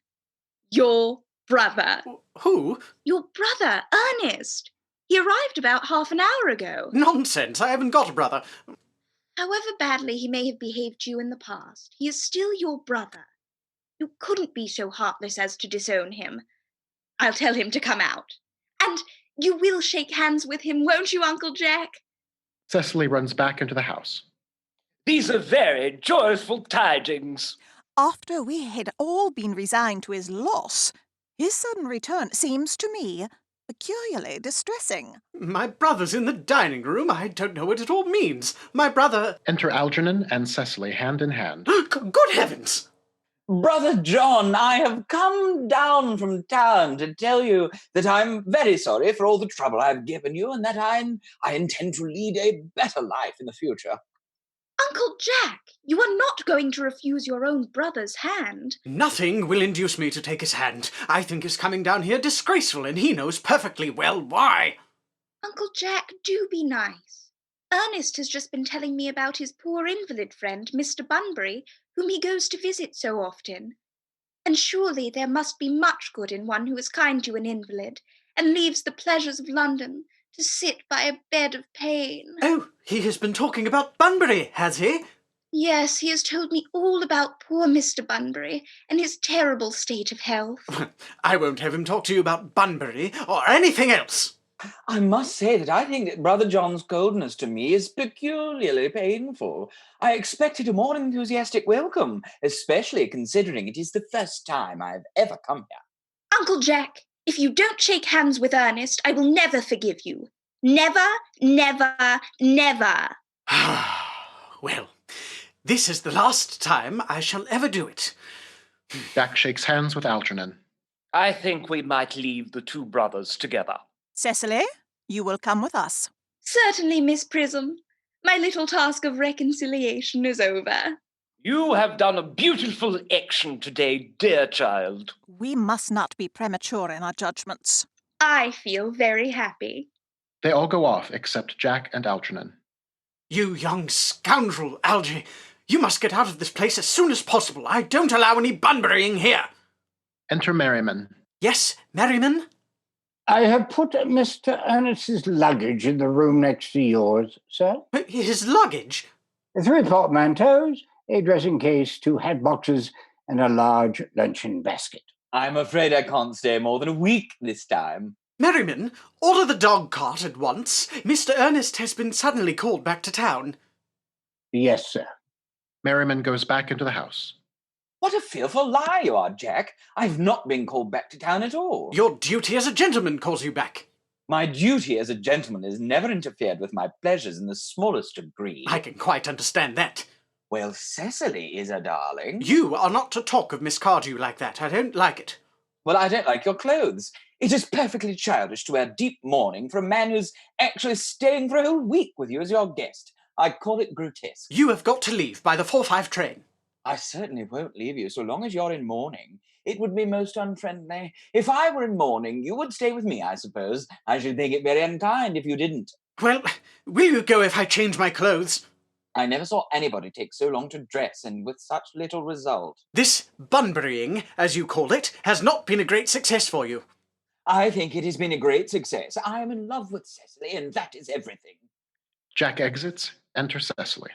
Your brother. Who? Your brother, Ernest. He arrived about half an hour ago. Nonsense, I haven't got a brother. However badly he may have behaved to you in the past, he is still your brother. You couldn't be so heartless as to disown him. I'll tell him to come out. And you will shake hands with him, won't you, Uncle Jack? Cecily runs back into the house. These are very joyful tidings. After we had all been resigned to his loss, his sudden return seems to me peculiarly distressing. My brother's in the dining room. I don't know what it all means. My brother... Enter Algernon and Cecily hand in hand. Good heavens! Brother John, I have come down from town to tell you that I'm very sorry for all the trouble I've given you and that I intend to lead a better life in the future. Uncle Jack, you are not going to refuse your own brother's hand. Nothing will induce me to take his hand. I think his coming down here disgraceful, and he knows perfectly well why. Uncle Jack, do be nice. Ernest has just been telling me about his poor invalid friend, Mr. Bunbury, whom he goes to visit so often. And surely there must be much good in one who is kind to an invalid, and leaves the pleasures of London to sit by a bed of pain. Oh, he has been talking about Bunbury, has he? Yes, he has told me all about poor Mr. Bunbury and his terrible state of health. I won't have him talk to you about Bunbury or anything else. I must say that I think that Brother John's coldness to me is peculiarly painful. I expected a more enthusiastic welcome, especially considering it is the first time I have ever come here. Uncle Jack, if you don't shake hands with Ernest, I will never forgive you. Never, never, never. Well, this is the last time I shall ever do it. Jack shakes hands with Algernon. I think we might leave the two brothers together. Cecily, you will come with us. Certainly, Miss Prism. My little task of reconciliation is over. You have done a beautiful action today, dear child. We must not be premature in our judgments. I feel very happy. They all go off except Jack and Algernon. You young scoundrel, Algy. You must get out of this place as soon as possible. I don't allow any Bunburying here. Enter Merriman. Yes, Merriman? I have put Mr. Ernest's luggage in the room next to yours, sir. His luggage? 3 portmanteaus, a dressing case, 2 hat boxes, and a large luncheon basket. I'm afraid I can't stay more than a week this time. Merriman, order the dog cart at once. Mr. Ernest has been suddenly called back to town. Yes, sir. Merriman goes back into the house. What a fearful lie you are, Jack. I've not been called back to town at all. Your duty as a gentleman calls you back. My duty as a gentleman has never interfered with my pleasures in the smallest degree. I can quite understand that. Well, Cecily is a darling. You are not to talk of Miss Cardew like that. I don't like it. Well, I don't like your clothes. It is perfectly childish to wear deep mourning for a man who's actually staying for a whole week with you as your guest. I call it grotesque. You have got to leave by the 4:05 train. I certainly won't leave you so long as you're in mourning. It would be most unfriendly. If I were in mourning, you would stay with me, I suppose. I should think it very unkind if you didn't. Well, will you go if I change my clothes? I never saw anybody take so long to dress, and with such little result. This bunburying, as you called it, has not been a great success for you. I think it has been a great success. I am in love with Cecily, and that is everything. Jack exits. Enter Cecily.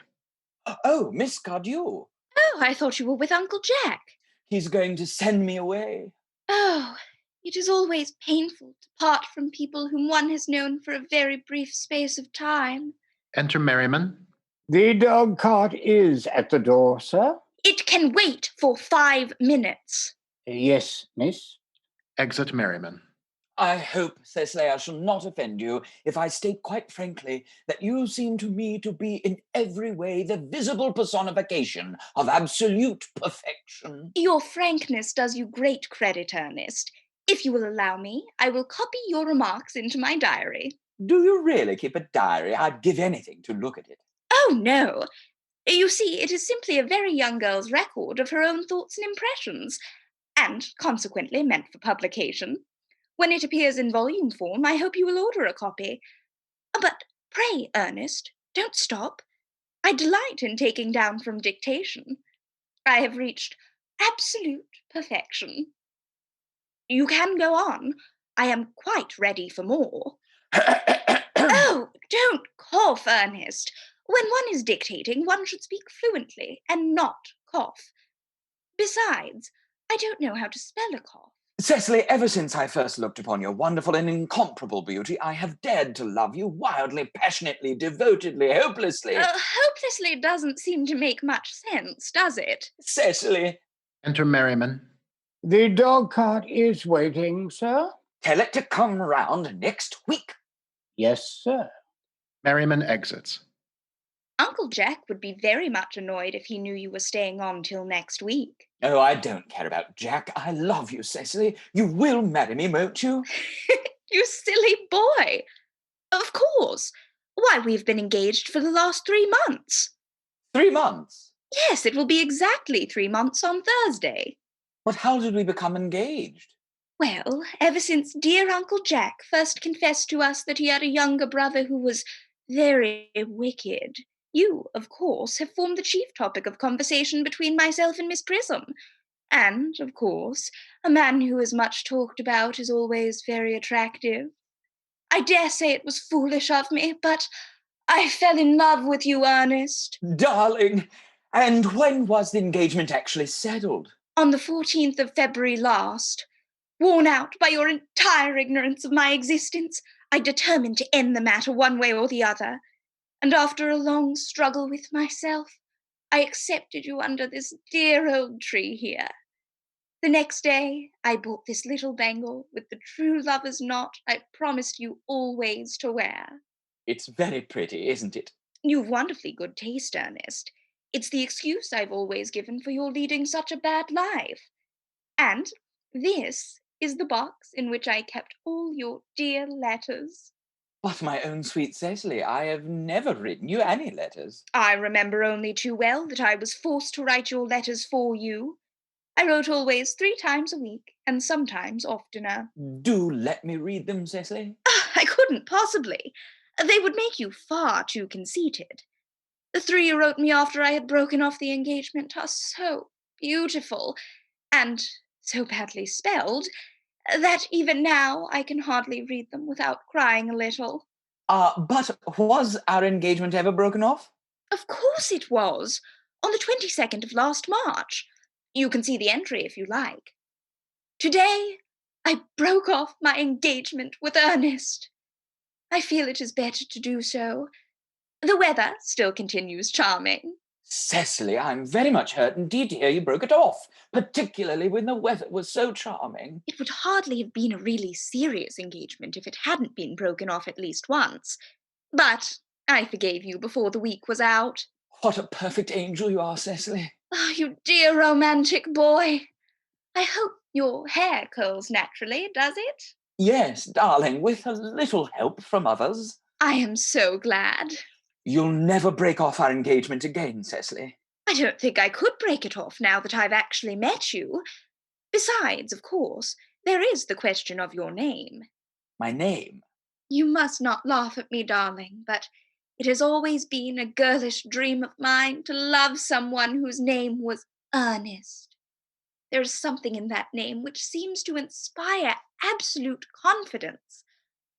Oh, Miss Cardew. Oh, I thought you were with Uncle Jack. He's going to send me away. Oh, it is always painful to part from people whom one has known for a very brief space of time. Enter Merriman. The dog cart is at the door, sir. It can wait for 5 minutes. Yes, miss. Exit Merriman. I hope, Cecily, I shall not offend you if I state quite frankly that you seem to me to be in every way the visible personification of absolute perfection. Your frankness does you great credit, Ernest. If you will allow me, I will copy your remarks into my diary. Do you really keep a diary? I'd give anything to look at it. Oh, no. You see, it is simply a very young girl's record of her own thoughts and impressions, and consequently meant for publication. When it appears in volume form, I hope you will order a copy. But pray, Ernest, don't stop. I delight in taking down from dictation. I have reached absolute perfection. You can go on. I am quite ready for more. Oh, don't cough, Ernest. When one is dictating, one should speak fluently and not cough. Besides, I don't know how to spell a cough. Cecily, ever since I first looked upon your wonderful and incomparable beauty, I have dared to love you wildly, passionately, devotedly, hopelessly. Hopelessly doesn't seem to make much sense, does it? Cecily. Enter Merriman. The dog cart is waiting, sir. Tell it to come round next week. Yes, sir. Merriman exits. Uncle Jack would be very much annoyed if he knew you were staying on till next week. Oh, I don't care about Jack. I love you, Cecily. You will marry me, won't you? You silly boy. Of course. Why, we've been engaged for the last 3 months. 3 months? Yes, it will be exactly 3 months on Thursday. But how did we become engaged? Well, ever since dear Uncle Jack first confessed to us that he had a younger brother who was very wicked, you, of course, have formed the chief topic of conversation between myself and Miss Prism. And, of course, a man who is much talked about is always very attractive. I dare say it was foolish of me, but I fell in love with you, Ernest. Darling! And when was the engagement actually settled? On the 14th of February last. Worn out by your entire ignorance of my existence, I determined to end the matter one way or the other. And after a long struggle with myself, I accepted you under this dear old tree here. The next day, I bought this little bangle with the true lover's knot I promised you always to wear. It's very pretty, isn't it? You've wonderfully good taste, Ernest. It's the excuse I've always given for your leading such a bad life. And this is the box in which I kept all your dear letters. But my own sweet Cecily, I have never written you any letters. I remember only too well that I was forced to write your letters for you. I wrote always 3 times a week, and sometimes oftener. Do let me read them, Cecily. I couldn't possibly. They would make you far too conceited. The 3 you wrote me after I had broken off the engagement are so beautiful, and so badly spelled, that even now I can hardly read them without crying a little. But was our engagement ever broken off? Of course it was, on the 22nd of last March. You can see the entry if you like. Today, I broke off my engagement with Ernest. I feel it is better to do so. The weather still continues charming. Cecily, I'm very much hurt indeed to hear you broke it off, particularly when the weather was so charming. It would hardly have been a really serious engagement if it hadn't been broken off at least once. But I forgave you before the week was out. What a perfect angel you are, Cecily. Oh, you dear romantic boy. I hope your hair curls naturally, does it? Yes, darling, with a little help from others. I am so glad. You'll never break off our engagement again, Cecily. I don't think I could break it off now that I've actually met you. Besides, of course, there is the question of your name. My name? You must not laugh at me, darling, but it has always been a girlish dream of mine to love someone whose name was Ernest. There is something in that name which seems to inspire absolute confidence.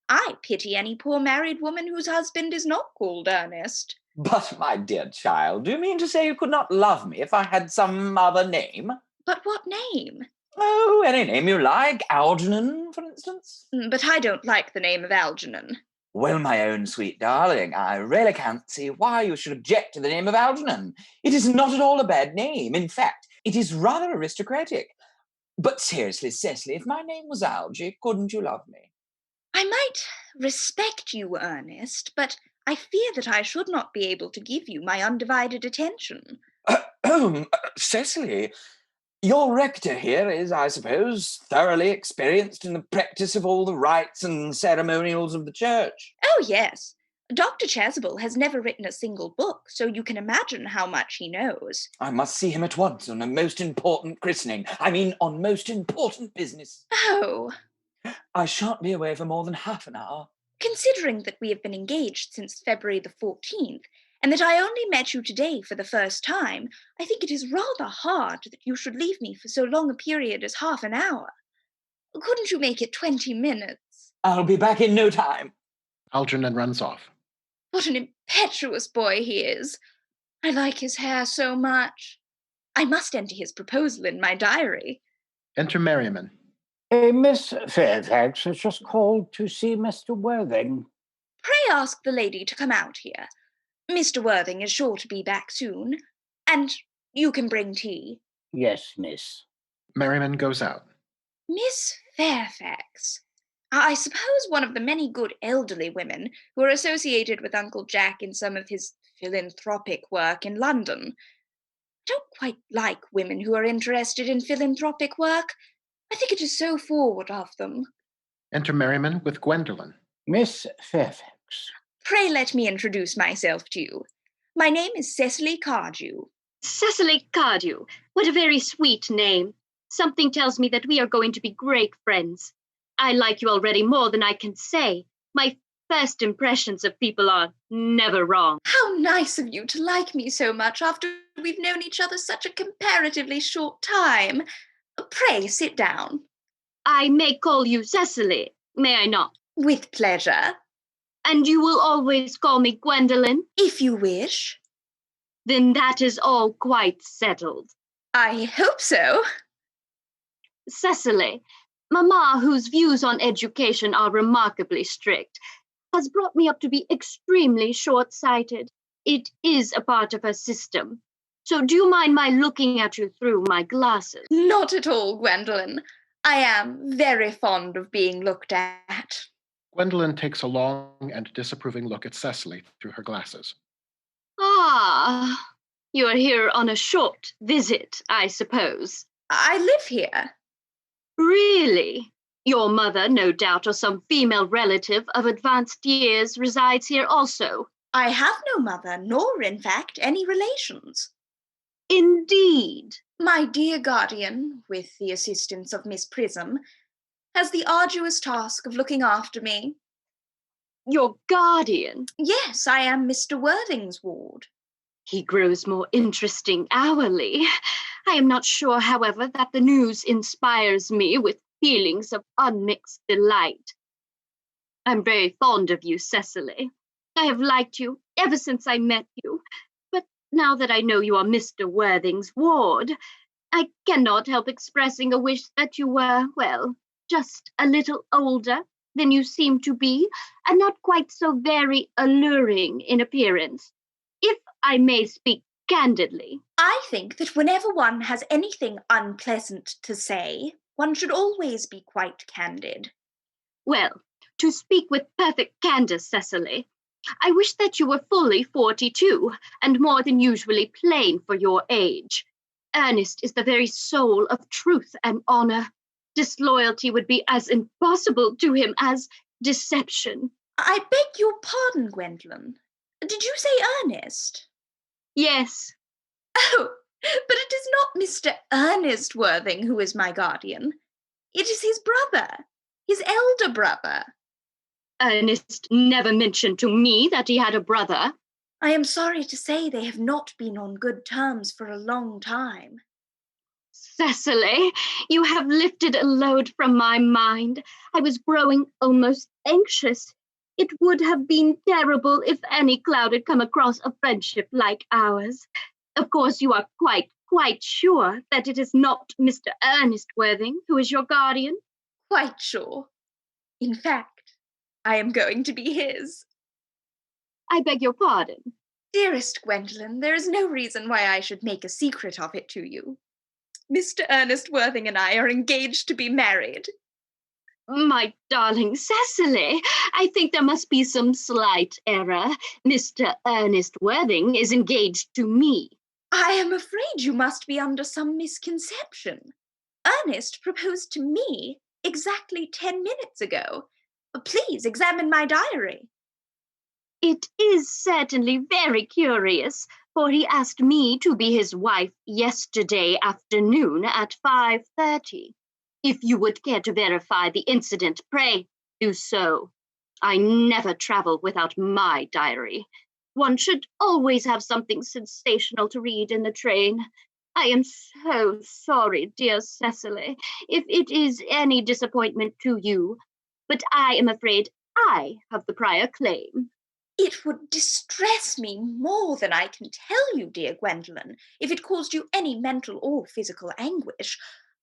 I pity any poor married woman whose husband is not called Ernest. But, my dear child, do you mean to say you could not love me if I had some other name? But what name? Oh, any name you like. Algernon, for instance. But I don't like the name of Algernon. Well, my own sweet darling, I really can't see why you should object to the name of Algernon. It is not at all a bad name. In fact, it is rather aristocratic. But seriously, Cecily, if my name was Algy, couldn't you love me? I might respect you, Ernest, but I fear that I should not be able to give you my undivided attention. Cecily, your rector here is, I suppose, thoroughly experienced in the practice of all the rites and ceremonials of the church. Oh, yes. Dr. Chasuble has never written a single book, so you can imagine how much he knows. I must see him at once on a most important christening. I mean, on most important business. Oh. I shan't be away for more than half an hour. Considering that we have been engaged since February the 14th, and that I only met you today for the first time, I think it is rather hard that you should leave me for so long a period as half an hour. Couldn't you make it 20 minutes? I'll be back in no time. Algernon runs off. What an impetuous boy he is. I like his hair so much. I must enter his proposal in my diary. Enter Merriman. Miss Fairfax has just called to see Mr. Worthing. Pray ask the lady to come out here. Mr. Worthing is sure to be back soon. And you can bring tea. Yes, miss. Merriman goes out. Miss Fairfax. I suppose one of the many good elderly women who are associated with Uncle Jack in some of his philanthropic work in London. I don't quite like women who are interested in philanthropic work. I think it is so forward of them. Enter Merriman with Gwendolen. Miss Fairfax. Pray let me introduce myself to you. My name is Cecily Cláudio. Cecily Cláudio. What a very sweet name. Something tells me that we are going to be great friends. I like you already more than I can say. My first impressions of people are never wrong. How nice of you to like me so much after we've known each other such a comparatively short time. Pray sit down. I may call you Cecily, may I not? With pleasure. And you will always call me Gwendolen? If you wish. Then that is all quite settled. I hope so. Cecily, Mamma, whose views on education are remarkably strict, has brought me up to be extremely short-sighted. It is a part of her system. So do you mind my looking at you through my glasses? Not at all, Gwendolen. I am very fond of being looked at. Gwendolen takes a long and disapproving look at Cecily through her glasses. Ah, you are here on a short visit, I suppose. I live here. Really? Your mother, no doubt, or some female relative of advanced years resides here also. I have no mother, nor, in fact, any relations. Indeed. My dear guardian, with the assistance of Miss Prism, has the arduous task of looking after me. Your guardian? Yes, I am Mr. Worthing's ward. He grows more interesting hourly. I am not sure, however, that the news inspires me with feelings of unmixed delight. I'm very fond of you, Cecily. I have liked you ever since I met you, but now that I know you are Mr. Worthing's ward, I cannot help expressing a wish that you were, well, just a little older than you seem to be, and not quite so very alluring in appearance. If I may speak candidly. I think that whenever one has anything unpleasant to say, one should always be quite candid. Well, to speak with perfect candor, Cecily, I wish that you were fully 42 and more than usually plain for your age. Ernest is the very soul of truth and honor. Disloyalty would be as impossible to him as deception. I beg your pardon, Gwendolen. Did you say Ernest? Yes. Oh, but it is not Mr. Ernest Worthing who is my guardian. It is his brother, his elder brother. Ernest never mentioned to me that he had a brother. I am sorry to say they have not been on good terms for a long time. Cecily, you have lifted a load from my mind. I was growing almost anxious. It would have been terrible if any cloud had come across a friendship like ours. Of course, you are quite sure that it is not Mr. Ernest Worthing who is your guardian? Quite sure. In fact, I am going to be his. I beg your pardon. Dearest Gwendolen, there is no reason why I should make a secret of it to you. Mr. Ernest Worthing and I are engaged to be married. My darling Cecily, I think there must be some slight error. Mr. Ernest Worthing is engaged to me. I am afraid you must be under some misconception. Ernest proposed to me exactly 10 minutes ago. Please examine my diary. It is certainly very curious, for he asked me to be his wife yesterday afternoon at 5:30. If you would care to verify the incident, pray do so. I never travel without my diary. One should always have something sensational to read in the train. I am so sorry, dear Cecily, if it is any disappointment to you, but I am afraid I have the prior claim. It would distress me more than I can tell you, dear Gwendolen, if it caused you any mental or physical anguish.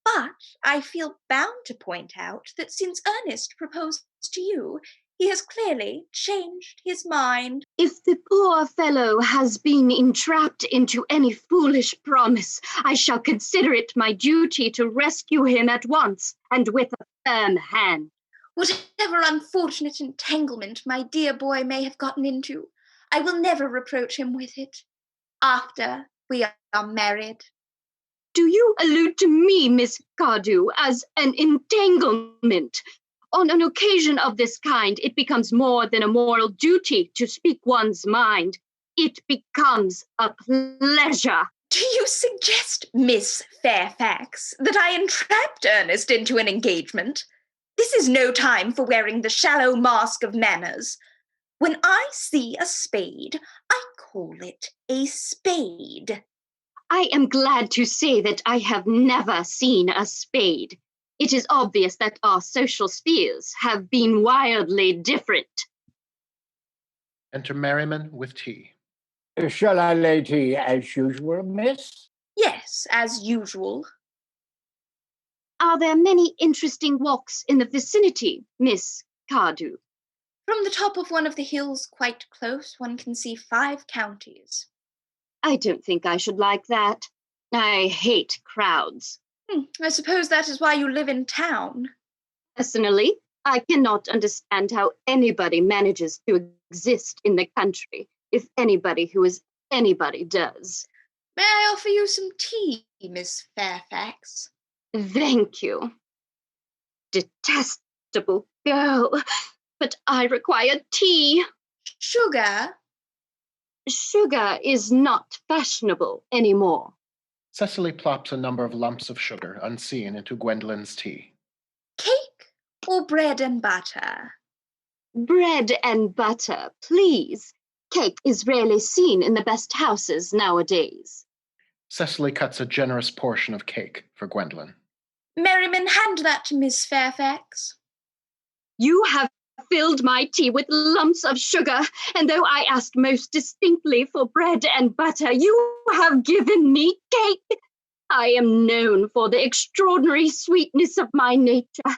But I feel bound to point out that since Ernest proposed to you, he has clearly changed his mind. If the poor fellow has been entrapped into any foolish promise, I shall consider it my duty to rescue him at once and with a firm hand. Whatever unfortunate entanglement my dear boy may have gotten into, I will never reproach him with it. After we are married. Do you allude to me, Miss Cláudio, as an entanglement? On an occasion of this kind, it becomes more than a moral duty to speak one's mind. It becomes a pleasure. Do you suggest, Miss Fairfax, that I entrapped Ernest into an engagement? This is no time for wearing the shallow mask of manners. When I see a spade, I call it a spade. I am glad to say that I have never seen a spade. It is obvious that our social spheres have been wildly different. Enter Merriman with tea. Shall I lay tea as usual, miss? Yes, as usual. Are there many interesting walks in the vicinity, Miss Cláudio? From the top of one of the hills quite close, one can see 5 counties. I don't think I should like that. I hate crowds. I suppose that is why you live in town. Personally, I cannot understand how anybody manages to exist in the country, if anybody who is anybody does. May I offer you some tea, Miss Fairfax? Thank you. Detestable girl, but I require tea. Sugar? Sugar is not fashionable anymore. Cecily plops a number of lumps of sugar unseen into Gwendolen's tea. Cake or bread and butter? Bread and butter, please. Cake is rarely seen in the best houses nowadays. Cecily cuts a generous portion of cake for Gwendolen. Merriman, hand that to Miss Fairfax. You have filled my tea with lumps of sugar, and though I asked most distinctly for bread and butter, you have given me cake. I am known for the extraordinary sweetness of my nature,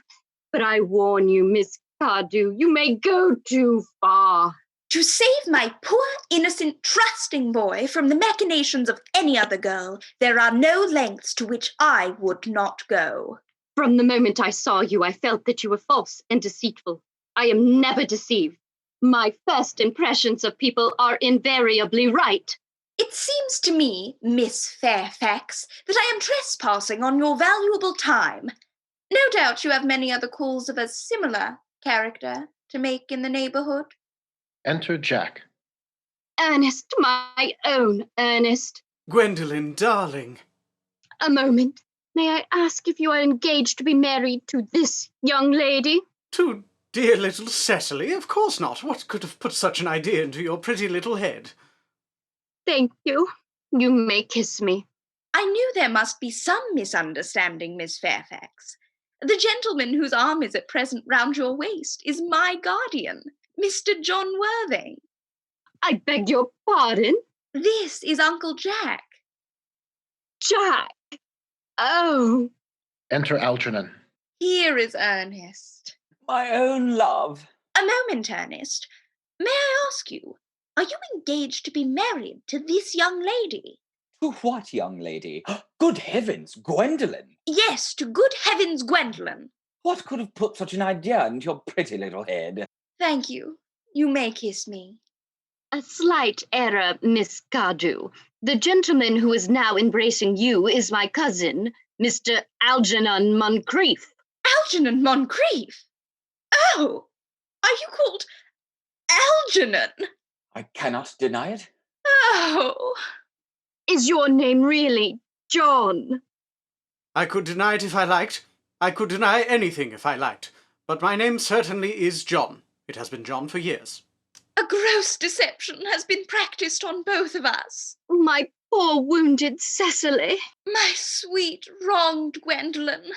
but I warn you, Miss Cardew, you may go too far. To save my poor, innocent, trusting boy from the machinations of any other girl, there are no lengths to which I would not go. From the moment I saw you, I felt that you were false and deceitful. I am never deceived. My first impressions of people are invariably right. It seems to me, Miss Fairfax, that I am trespassing on your valuable time. No doubt you have many other calls of a similar character to make in the neighborhood. Enter Jack. Ernest, my own Ernest. Gwendolen, darling. A moment. May I ask if you are engaged to be married to this young lady? To dear little Cecily? Of course not. What could have put such an idea into your pretty little head? Thank you. You may kiss me. I knew there must be some misunderstanding, Miss Fairfax. The gentleman whose arm is at present round your waist is my guardian, Mr. John Worthing. I beg your pardon? This is Uncle Jack. Jack! Oh. Enter Algernon. Here is Ernest. My own love. A moment, Ernest. May I ask you, are you engaged to be married to this young lady? To what young lady? Good heavens, Gwendolen! Yes, to good heavens, Gwendolen. What could have put such an idea into your pretty little head? Thank you. You may kiss me. A slight error, Miss Cardew. The gentleman who is now embracing you is my cousin, Mr. Algernon Moncrief. Algernon Moncrief? Oh, are you called Algernon? I cannot deny it. Oh. Is your name really John? I could deny it if I liked. I could deny anything if I liked. But my name certainly is John. It has been John for years. A gross deception has been practiced on both of us. My poor wounded Cecily. My sweet, wronged Gwendolen.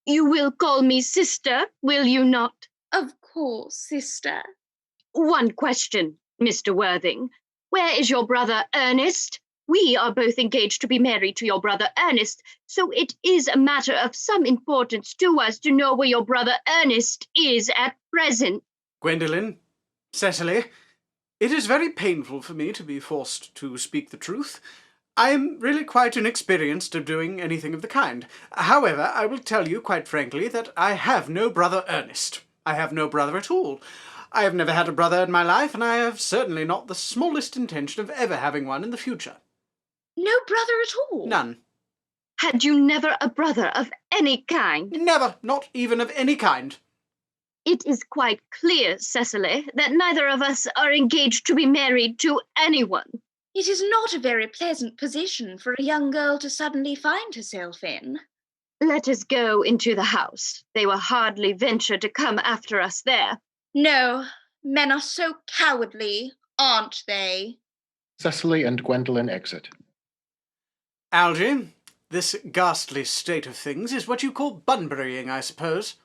You will call me sister, will you not? Of course, sister. One question, Mr. Worthing. Where is your brother Ernest? We are both engaged to be married to your brother Ernest, so it is a matter of some importance to us to know where your brother Ernest is at present. Gwendolen, Cecily, it is very painful for me to be forced to speak the truth. I am really quite inexperienced of doing anything of the kind. However, I will tell you quite frankly that I have no brother Ernest. I have no brother at all. I have never had a brother in my life, and I have certainly not the smallest intention of ever having one in the future. No brother at all? None. Had you never a brother of any kind? Never, not even of any kind. It is quite clear, Cecily, that neither of us are engaged to be married to anyone. It is not a very pleasant position for a young girl to suddenly find herself in. Let us go into the house. They will hardly venture to come after us there. No, men are so cowardly, aren't they? Cecily and Gwendolen exit. Algy, this ghastly state of things is what you call bunburying, I suppose.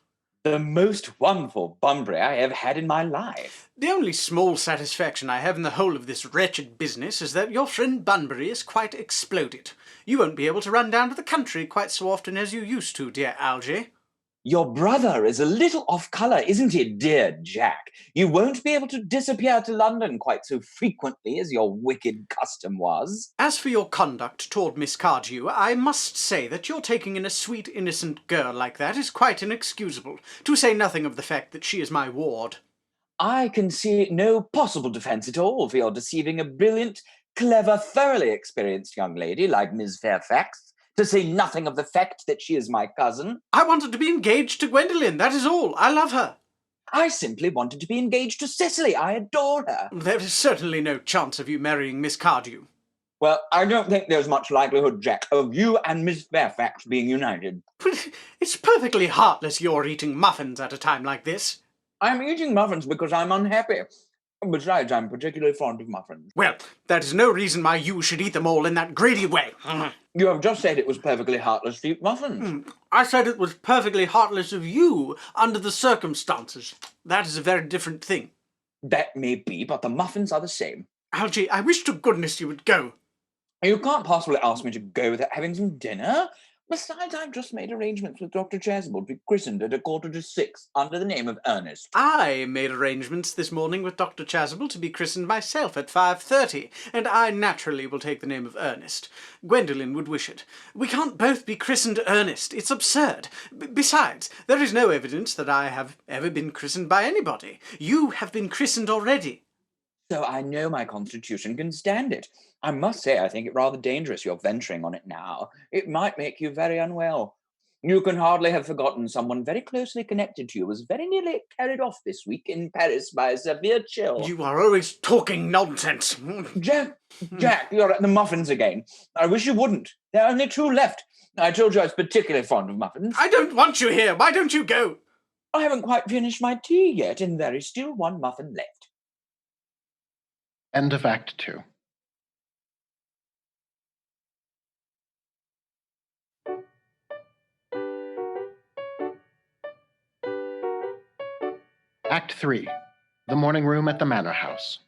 The most wonderful Bunbury I ever had in my life. The only small satisfaction I have in the whole of this wretched business is that your friend Bunbury is quite exploded. You won't be able to run down to the country quite so often as you used to, dear Algy. Your brother is a little off colour, isn't he, dear Jack? You won't be able to disappear to London quite so frequently as your wicked custom was. As for your conduct toward Miss Cardew, I must say that your taking in a sweet, innocent girl like that is quite inexcusable, to say nothing of the fact that she is my ward. I can see no possible defence at all for your deceiving a brilliant, clever, thoroughly experienced young lady like Miss Fairfax, to say nothing of the fact that she is my cousin. I wanted to be engaged to Gwendolen, that is all. I love her. I simply wanted to be engaged to Cecily. I adore her. There is certainly no chance of you marrying Miss Cardew. Well, I don't think there's much likelihood, Jack, of you and Miss Fairfax being united. It's perfectly heartless you're eating muffins at a time like this. I'm eating muffins because I'm unhappy. Besides, I'm particularly fond of muffins. Well, that is no reason why you should eat them all in that greedy way. You have just said it was perfectly heartless to eat muffins. I said it was perfectly heartless of you under the circumstances. That is a very different thing. That may be, but the muffins are the same. Algy, I wish to goodness you would go. You can't possibly ask me to go without having some dinner. Besides, I've just made arrangements with Dr. Chasuble to be christened at 6:15 under the name of Ernest. I made arrangements this morning with Dr. Chasuble to be christened myself at 5:30, and I naturally will take the name of Ernest. Gwendolen would wish it. We can't both be christened Ernest. It's absurd. Besides, there is no evidence that I have ever been christened by anybody. You have been christened already. So I know my constitution can stand it. I must say I think it rather dangerous you're venturing on it now. It might make you very unwell. You can hardly have forgotten someone very closely connected to you was very nearly carried off this week in Paris by a severe chill. You are always talking nonsense. Jack, you're at the muffins again. I wish you wouldn't. There are only 2 left. I told you I was particularly fond of muffins. I don't want you here. Why don't you go? I haven't quite finished my tea yet, and there is still 1 muffin left. End of Act 2. Act 3. The morning room at the Manor House.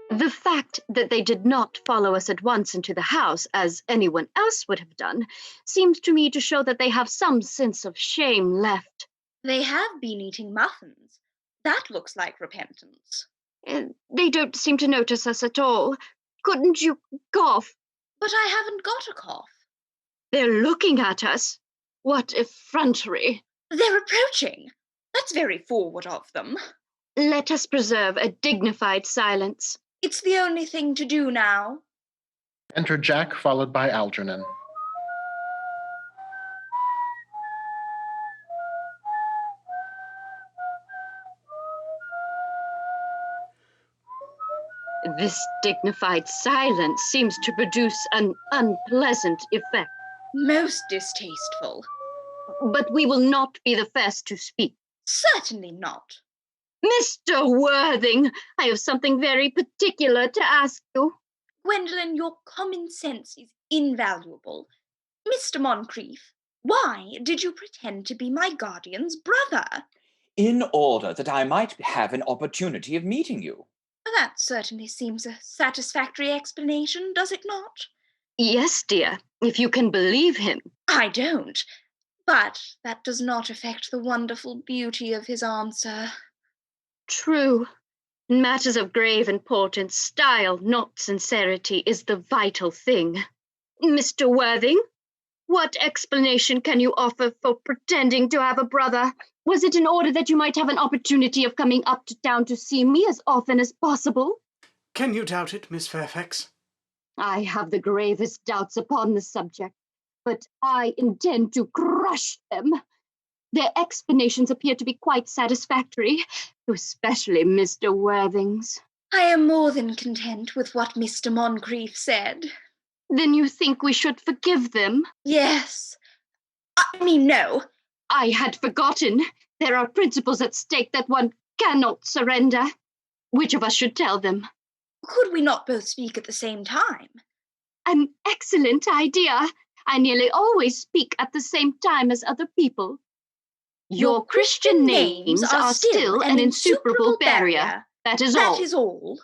The fact that they did not follow us at once into the house, as anyone else would have done, seems to me to show that they have some sense of shame left. They have been eating muffins. That looks like repentance. They don't seem to notice us at all. Couldn't you cough? But I haven't got a cough. They're looking at us. What effrontery. They're approaching. That's very forward of them. Let us preserve a dignified silence. It's the only thing to do now. Enter Jack, followed by Algernon. This dignified silence seems to produce an unpleasant effect. Most distasteful. But we will not be the first to speak. Certainly not. Mr. Worthing, I have something very particular to ask you. Gwendolen, your common sense is invaluable. Mr. Moncrief, why did you pretend to be my guardian's brother? In order that I might have an opportunity of meeting you. That certainly seems a satisfactory explanation, does it not? Yes, dear, if you can believe him. I don't. But that does not affect the wonderful beauty of his answer. True. In matters of grave importance, style, not sincerity, is the vital thing. Mr. Worthing, what explanation can you offer for pretending to have a brother? Was it in order that you might have an opportunity of coming up to town to see me as often as possible? Can you doubt it, Miss Fairfax? I have the gravest doubts upon the subject, but I intend to crush them. Their explanations appear to be quite satisfactory, especially Mr. Worthing's. I am more than content with what Mr. Moncrief said. Then you think we should forgive them? Yes. I mean, no. I had forgotten. There are principles at stake that one cannot surrender. Which of us should tell them? Could we not both speak at the same time? An excellent idea. I nearly always speak at the same time as other people. Your Christian names are still an insuperable barrier. That is all. That is all.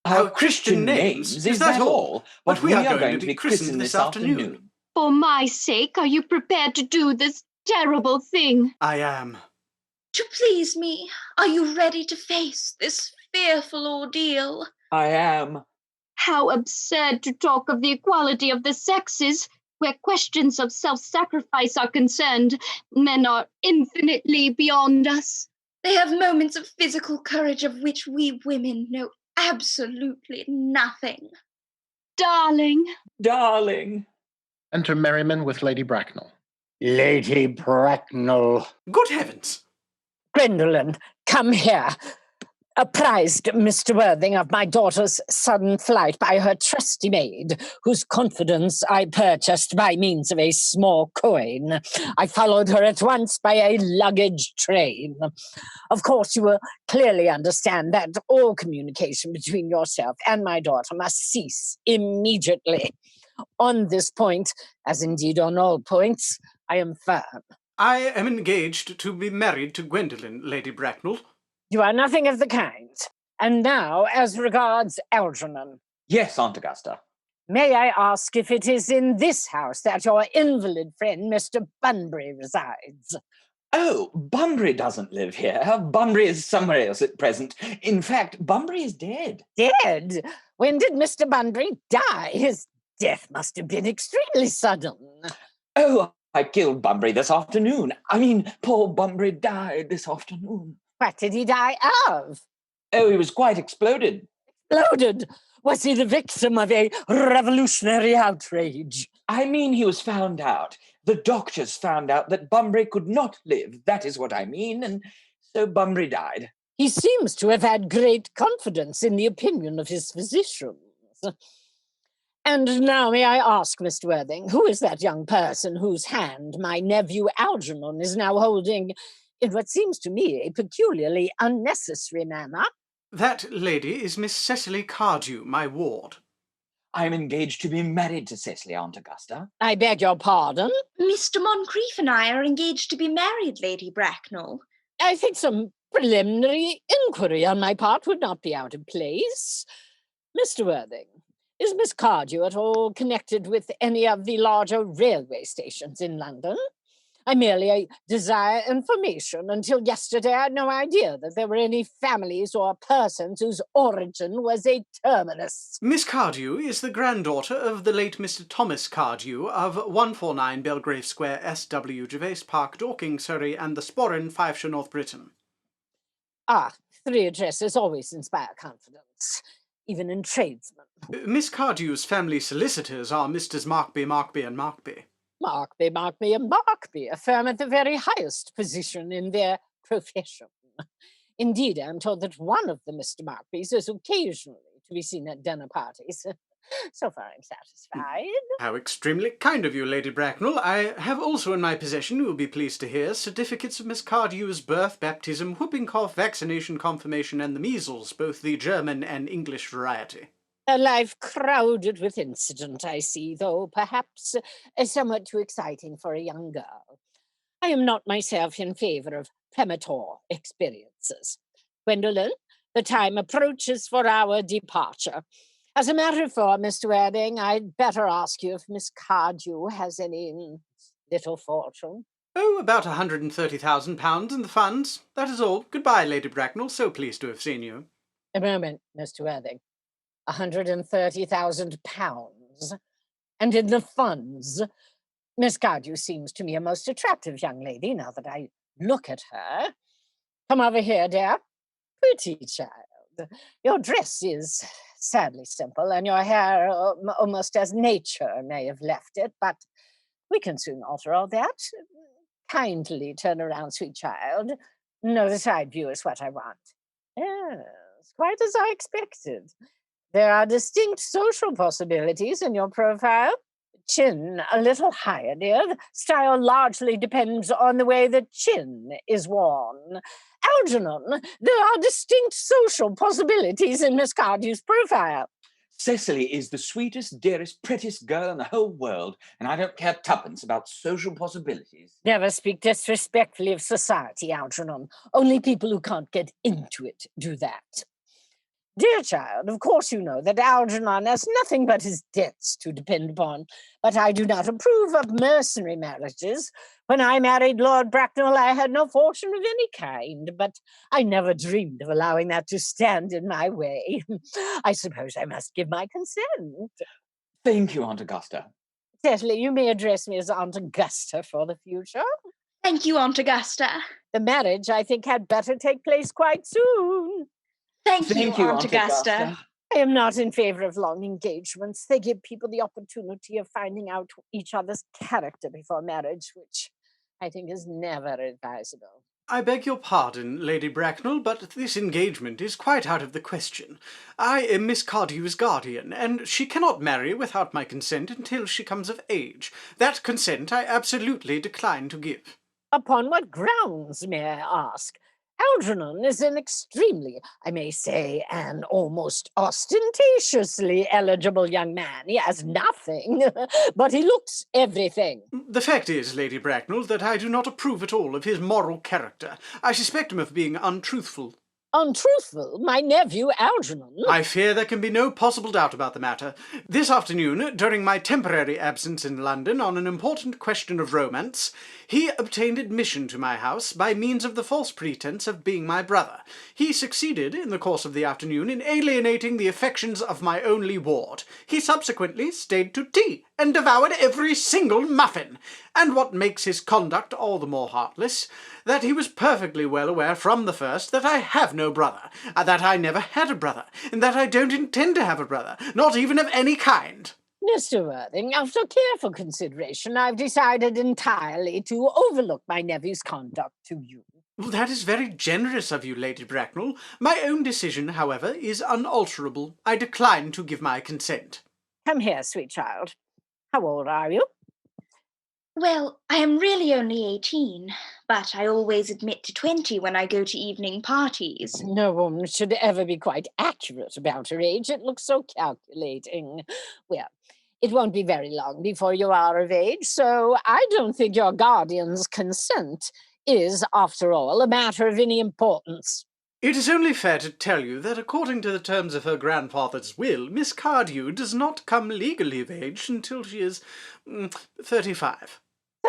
Our Christian names, is that all? But we are going to be christened this afternoon. For my sake, are you prepared to do this terrible thing? I am. To please me, are you ready to face this fearful ordeal? I am. How absurd to talk of the equality of the sexes. Where questions of self-sacrifice are concerned, men are infinitely beyond us. They have moments of physical courage of which we women know absolutely nothing. Darling. Darling. Enter Merriman with Lady Bracknell. Lady Bracknell. Good heavens! Gwendolen, come here. apprised Mr. Worthing of my daughter's sudden flight by her trusty maid, whose confidence I purchased by means of a small coin. I followed her at once by a luggage train. Of course, you will clearly understand that all communication between yourself and my daughter must cease immediately. On this point, as indeed on all points, I am firm. I am engaged to be married to Gwendolen, Lady Bracknell. You are nothing of the kind. And now, as regards Algernon. Yes, Aunt Augusta. May I ask if it is in this house that your invalid friend, Mr. Bunbury, resides? Oh, Bunbury doesn't live here. Bunbury is somewhere else at present. In fact, Bunbury is dead. Dead? When did Mr. Bunbury die? His death must have been extremely sudden. Oh, I killed Bunbury this afternoon. I mean, poor Bunbury died this afternoon. What did he die of? Oh, he was quite exploded. Exploded? Was he the victim of a revolutionary outrage? I mean, he was found out. The doctors found out that Bunbury could not live. That is what I mean. And so Bunbury died. He seems to have had great confidence in the opinion of his physicians. And now may I ask, Mr. Worthing, who is that young person whose hand my nephew Algernon is now holding in what seems to me a peculiarly unnecessary manner? That lady is Miss Cecily Cardew, my ward. I am engaged to be married to Cecily, Aunt Augusta. I beg your pardon? Mr. Moncrief and I are engaged to be married, Lady Bracknell. I think some preliminary inquiry on my part would not be out of place. Mr. Worthing, is Miss Cardew at all connected with any of the larger railway stations in London? I merely desire information. Until yesterday, I had no idea that there were any families or persons whose origin was a terminus. Miss Cardew is the granddaughter of the late Mr. Thomas Cardew of 149 Belgrave Square, S.W. Gervase Park, Dorking, Surrey, and the Sporran, Fifeshire, North Britain. Ah, 3 addresses always inspire confidence, even in tradesmen. Miss Cardew's family solicitors are Misters Markby, and Markby. Markby, and Markby, a firm at the very highest position in their profession. Indeed, I'm told that one of the Mr. Markbys is occasionally to be seen at dinner parties. So far, I'm satisfied. How extremely kind of you, Lady Bracknell. I have also in my possession, you will be pleased to hear, certificates of Miss Cardew's birth, baptism, whooping cough, vaccination, confirmation, and the measles, both the German and English variety. A life crowded with incident, I see, though perhaps somewhat too exciting for a young girl. I am not myself in favour of premature experiences. Gwendolen, the time approaches for our departure. As a matter of form, Mr. Worthing, I'd better ask you if Miss Cardew has any little fortune. Oh, about £130,000 in the funds. That is all. Goodbye, Lady Bracknell. So pleased to have seen you. A moment, Mr. Worthing. £130,000. And in the funds. Miss Cardew seems to me a most attractive young lady, now that I look at her. Come over here, dear. Pretty child. Your dress is sadly simple, and your hair almost as nature may have left it, but we can soon alter all that. Kindly turn around, sweet child. No, the side view is what I want. Yes, quite as I expected. There are distinct social possibilities in your profile. Chin a little higher, dear. The style largely depends on the way the chin is worn. Algernon, there are distinct social possibilities in Miss Cardew's profile. Cecily is the sweetest, dearest, prettiest girl in the whole world, and I don't care tuppence about social possibilities. Never speak disrespectfully of society, Algernon. Only people who can't get into it do that. Dear child, of course you know that Algernon has nothing but his debts to depend upon, but I do not approve of mercenary marriages. When I married Lord Bracknell, I had no fortune of any kind, but I never dreamed of allowing that to stand in my way. I suppose I must give my consent. Thank you, Aunt Augusta. Cecily, you may address me as Aunt Augusta for the future. Thank you, Aunt Augusta. The marriage, I think, had better take place quite soon. Thank you, Aunt Augusta. I am not in favour of long engagements. They give people the opportunity of finding out each other's character before marriage, which I think is never advisable. I beg your pardon, Lady Bracknell, but this engagement is quite out of the question. I am Miss Cardew's guardian, and she cannot marry without my consent until she comes of age. That consent I absolutely decline to give. Upon what grounds, may I ask? Algernon is an extremely, I may say, an almost ostentatiously eligible young man. He has nothing, but he looks everything. The fact is, Lady Bracknell, that I do not approve at all of his moral character. I suspect him of being untruthful. Untruthful? My nephew Algernon? I fear there can be no possible doubt about the matter. This afternoon, during my temporary absence in London on an important question of romance, he obtained admission to my house by means of the false pretence of being my brother. He succeeded, in the course of the afternoon, in alienating the affections of my only ward. He subsequently stayed to tea, and devoured every single muffin. And what makes his conduct all the more heartless, that he was perfectly well aware from the first that I have no brother, that I never had a brother, and that I don't intend to have a brother, not even of any kind. Mr. Worthing, after careful consideration, I've decided entirely to overlook my nephew's conduct to you. Well, that is very generous of you, Lady Bracknell. My own decision, however, is unalterable. I decline to give my consent. Come here, sweet child. How old are you? Well, I am really only 18, but I always admit to 20 when I go to evening parties. No woman should ever be quite accurate about her age. It looks so calculating. Well, it won't be very long before you are of age, so I don't think your guardian's consent is, after all, a matter of any importance. It is only fair to tell you that according to the terms of her grandfather's will, Miss Cardew does not come legally of age until she is 35.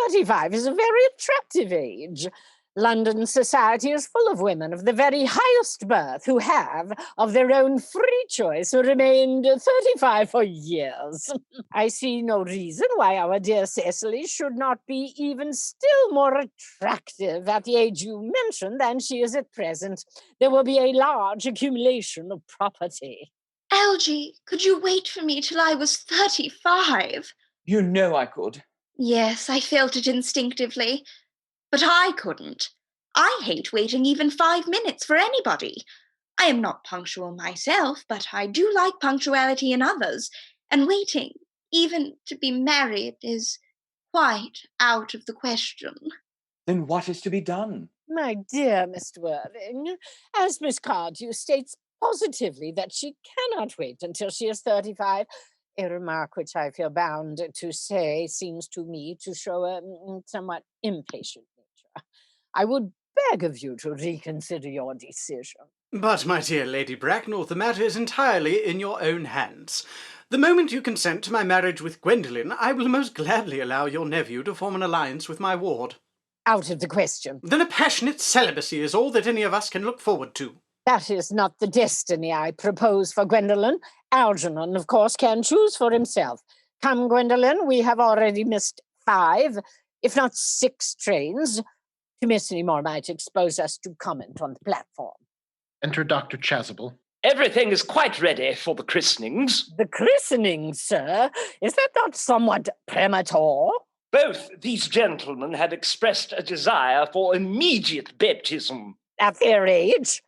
35 is a very attractive age. London society is full of women of the very highest birth who have, of their own free choice, remained 35 for years. I see no reason why our dear Cecily should not be even still more attractive at the age you mentioned than she is at present. There will be a large accumulation of property. Algy, could you wait for me till I was 35? You know I could. Yes, I felt it instinctively. But I couldn't. I hate waiting even 5 minutes for anybody. I am not punctual myself, but I do like punctuality in others, and waiting, even to be married, is quite out of the question. Then what is to be done? My dear Mr. Worthing, as Miss Cardew states positively that she cannot wait until she is 35, a remark which I feel bound to say seems to me to show a somewhat impatient nature. I would beg of you to reconsider your decision. But, my dear Lady Bracknell, the matter is entirely in your own hands. The moment you consent to my marriage with Gwendolen, I will most gladly allow your nephew to form an alliance with my ward. Out of the question. Then a passionate celibacy is all that any of us can look forward to. That is not the destiny I propose for Gwendolen. Algernon, of course, can choose for himself. Come, Gwendolen, we have already missed 5, if not 6 trains. To miss any more might expose us to comment on the platform. Enter Dr. Chasuble. Everything is quite ready for the christenings. The christenings, sir? Is that not somewhat premature? Both these gentlemen had expressed a desire for immediate baptism. At their age?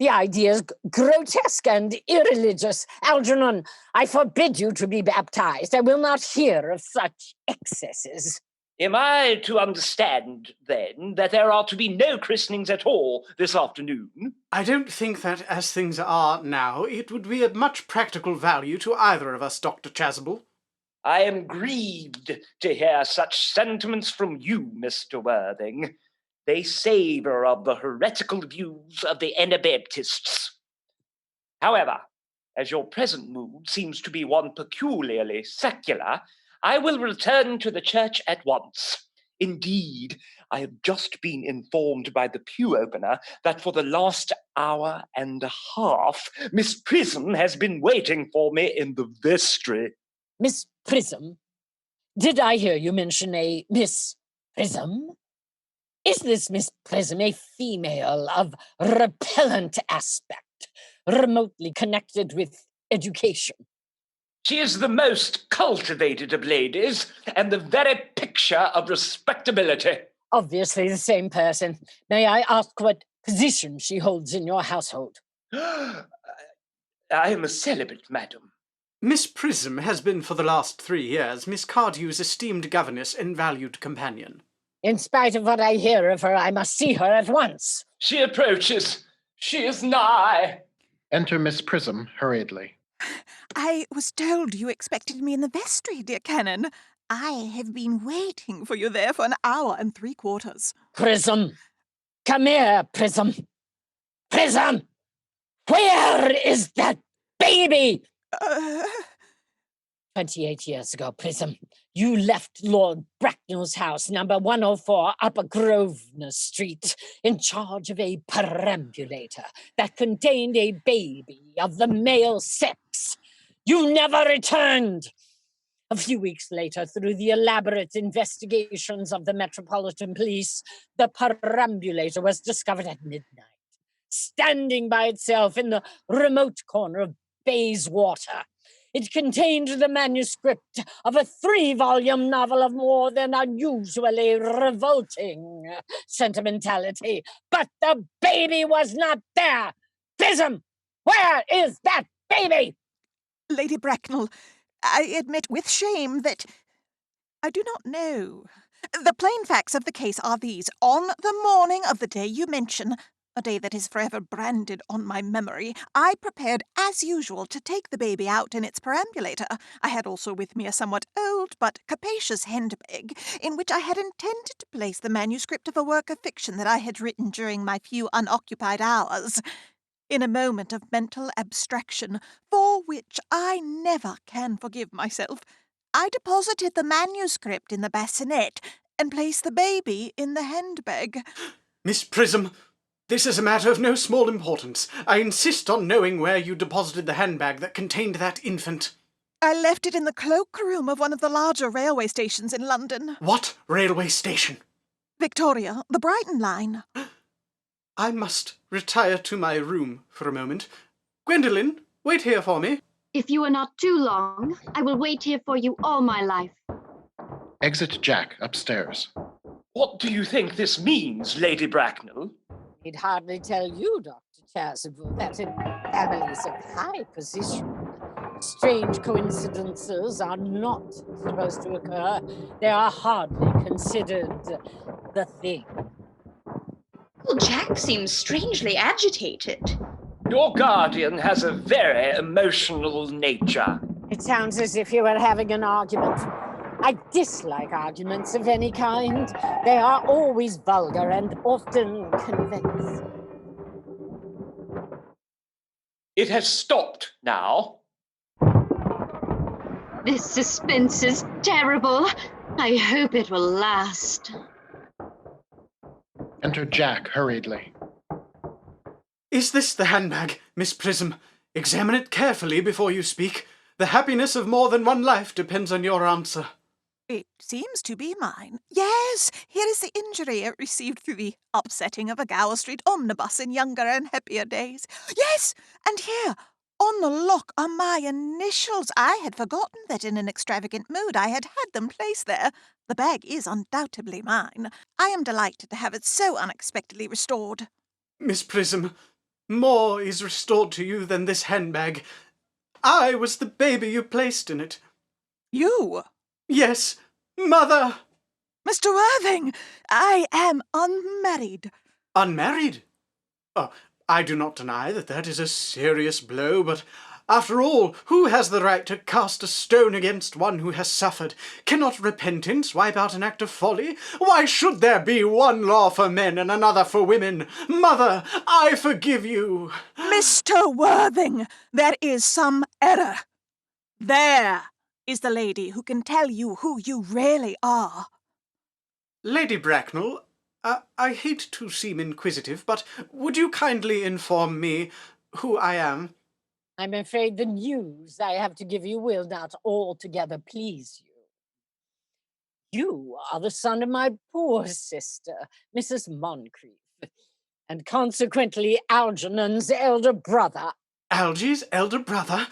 The idea is grotesque and irreligious. Algernon, I forbid you to be baptized. I will not hear of such excesses. Am I to understand, then, that there are to be no christenings at all this afternoon? I don't think that, as things are now, it would be of much practical value to either of us, Dr. Chasuble. I am grieved to hear such sentiments from you, Mr. Worthing. They savour of the heretical views of the Anabaptists. However, as your present mood seems to be one peculiarly secular, I will return to the church at once. Indeed, I have just been informed by the pew opener that for the last hour and a half, Miss Prism has been waiting for me in the vestry. Miss Prism? Did I hear you mention a Miss Prism? Is this Miss Prism a female of repellent aspect, remotely connected with education? She is the most cultivated of ladies, and the very picture of respectability. Obviously the same person. May I ask what position she holds in your household? I am a celibate, madam. Miss Prism has been for the last 3 years Miss Cardew's esteemed governess and valued companion. In spite of what I hear of her, I must see her at once. She approaches. She is nigh. Enter Miss Prism hurriedly. I was told you expected me in the vestry, dear Canon. I have been waiting for you there for an hour and 3/4. Prism! Come here, Prism! Prism! Where is that baby? 28 years ago, Prism, you left Lord Bracknell's house, number 104, Upper Grosvenor Street, in charge of a perambulator that contained a baby of the male sex. You never returned. A few weeks later, through the elaborate investigations of the Metropolitan Police, the perambulator was discovered at midnight, standing by itself in the remote corner of Bayswater. It contained the manuscript of a 3-volume novel of more than unusually revolting sentimentality. But the baby was not there. Prism, where is that baby? Lady Bracknell, I admit with shame that I do not know. The plain facts of the case are these. On the morning of the day you mention, a day that is forever branded on my memory, I prepared, as usual, to take the baby out in its perambulator. I had also with me a somewhat old but capacious handbag, in which I had intended to place the manuscript of a work of fiction that I had written during my few unoccupied hours. In a moment of mental abstraction, for which I never can forgive myself, I deposited the manuscript in the bassinet and placed the baby in the handbag. Miss Prism, this is a matter of no small importance. I insist on knowing where you deposited the handbag that contained that infant. I left it in the cloakroom of one of the larger railway stations in London. What railway station? Victoria, the Brighton line. I must retire to my room for a moment. Gwendolen, wait here for me. If you are not too long, I will wait here for you all my life. Exit Jack upstairs. What do you think this means, Lady Bracknell? He'd hardly tell you, Dr. Chasuble, that in families of high position, strange coincidences are not supposed to occur. They are hardly considered the thing. Well, Jack seems strangely agitated. Your guardian has a very emotional nature. It sounds as if you were having an argument. I dislike arguments of any kind. They are always vulgar and often convinced. It has stopped now. This suspense is terrible. I hope it will last. Enter Jack hurriedly. Is this the handbag, Miss Prism? Examine it carefully before you speak. The happiness of more than one life depends on your answer. It seems to be mine. Yes, here is the injury it received through the upsetting of a Gower Street omnibus in younger and happier days. Yes, and here, on the lock, are my initials. I had forgotten that in an extravagant mood I had had them placed there. The bag is undoubtedly mine. I am delighted to have it so unexpectedly restored. Miss Prism, more is restored to you than this handbag. I was the baby you placed in it. You? Yes, Mother! Mr. Worthing, I am unmarried. Unmarried? Oh, I do not deny that that is a serious blow, but after all, who has the right to cast a stone against one who has suffered? Cannot repentance wipe out an act of folly? Why should there be one law for men and another for women? Mother, I forgive you. Mr. Worthing, there is some error. There is the lady who can tell you who you really are. Lady Bracknell, I hate to seem inquisitive, but would you kindly inform me who I am? I'm afraid the news I have to give you will not altogether please you. You are the son of my poor sister, Mrs. Moncrief, and consequently Algernon's elder brother. Algy's elder brother?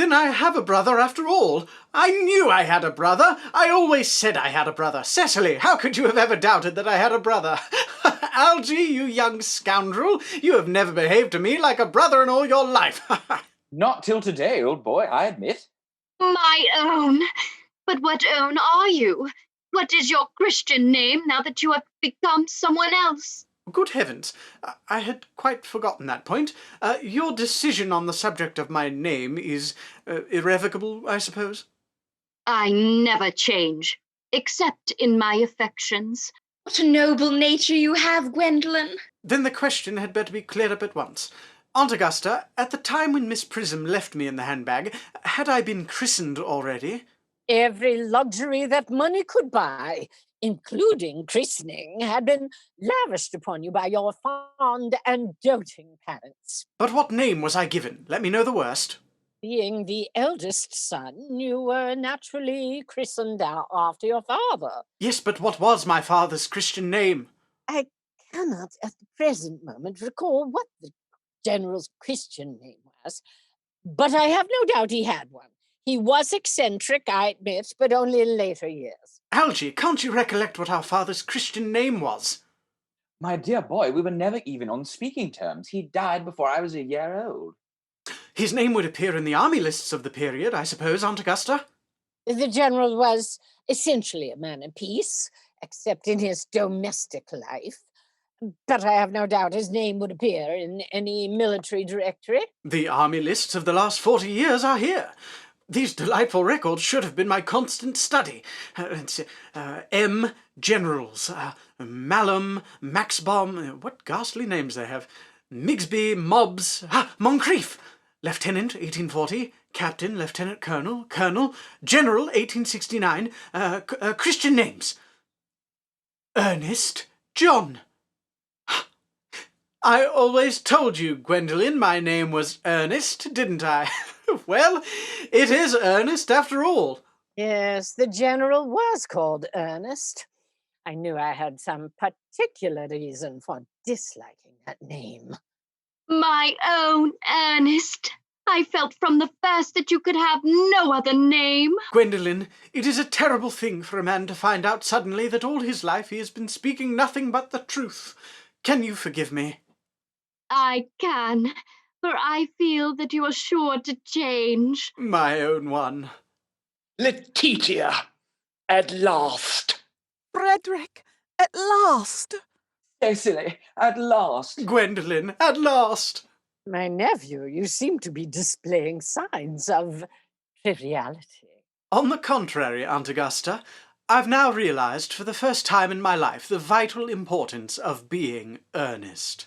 Then I have a brother after all. I knew I had a brother. I always said I had a brother. Cecily, how could you have ever doubted that I had a brother? Algy, you young scoundrel, you have never behaved to me like a brother in all your life. Not till today, old boy, I admit. My own. But what own are you? What is your Christian name now that you have become someone else? Good heavens, I had quite forgotten that point. Your decision on the subject of my name is irrevocable, I suppose? I never change, except in my affections. What a noble nature you have, Gwendolen. Then the question had better be cleared up at once. Aunt Augusta, at the time when Miss Prism left me in the handbag, had I been christened already? Every luxury that money could buy, including christening, had been lavished upon you by your fond and doting parents. But what name was I given? Let me know the worst. Being the eldest son, you were naturally christened out after your father. Yes, but what was my father's Christian name? I cannot at the present moment recall what the general's Christian name was, but I have no doubt he had one. He was eccentric, I admit, but only in later years. Algy, can't you recollect what our father's Christian name was? My dear boy, we were never even on speaking terms. He died before I was a year old. His name would appear in the army lists of the period, I suppose, Aunt Augusta? The general was essentially a man of peace, except in his domestic life. But I have no doubt his name would appear in any military directory. The army lists of the last 40 years are here. These delightful records should have been my constant study. M. Generals, Malum, Maxbom, what ghastly names they have. Migsby, Mobbs, Moncrief, Lieutenant, 1840, Captain, Lieutenant Colonel, Colonel, General, 1869, Christian names. Ernest John. I always told you, Gwendolen, my name was Ernest, didn't I? Well, it is Ernest after all. Yes, the general was called Ernest. I knew I had some particular reason for disliking that name. My own Ernest. I felt from the first that you could have no other name. Gwendolen, it is a terrible thing for a man to find out suddenly that all his life he has been speaking nothing but the truth. Can you forgive me? I can, for I feel that you are sure to change. My own one. Letitia, at last. Frederick, at last. Cecily, at last. Gwendolen, at last. My nephew, you seem to be displaying signs of triviality. On the contrary, Aunt Augusta, I've now realized for the first time in my life the vital importance of being earnest.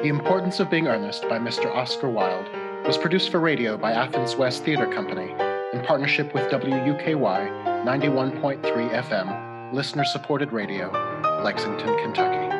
The Importance of Being Earnest by Mr. Oscar Wilde was produced for radio by AthensWest's Theatre Company in partnership with WUKY 91.3 FM, listener-supported radio, Lexington, Kentucky.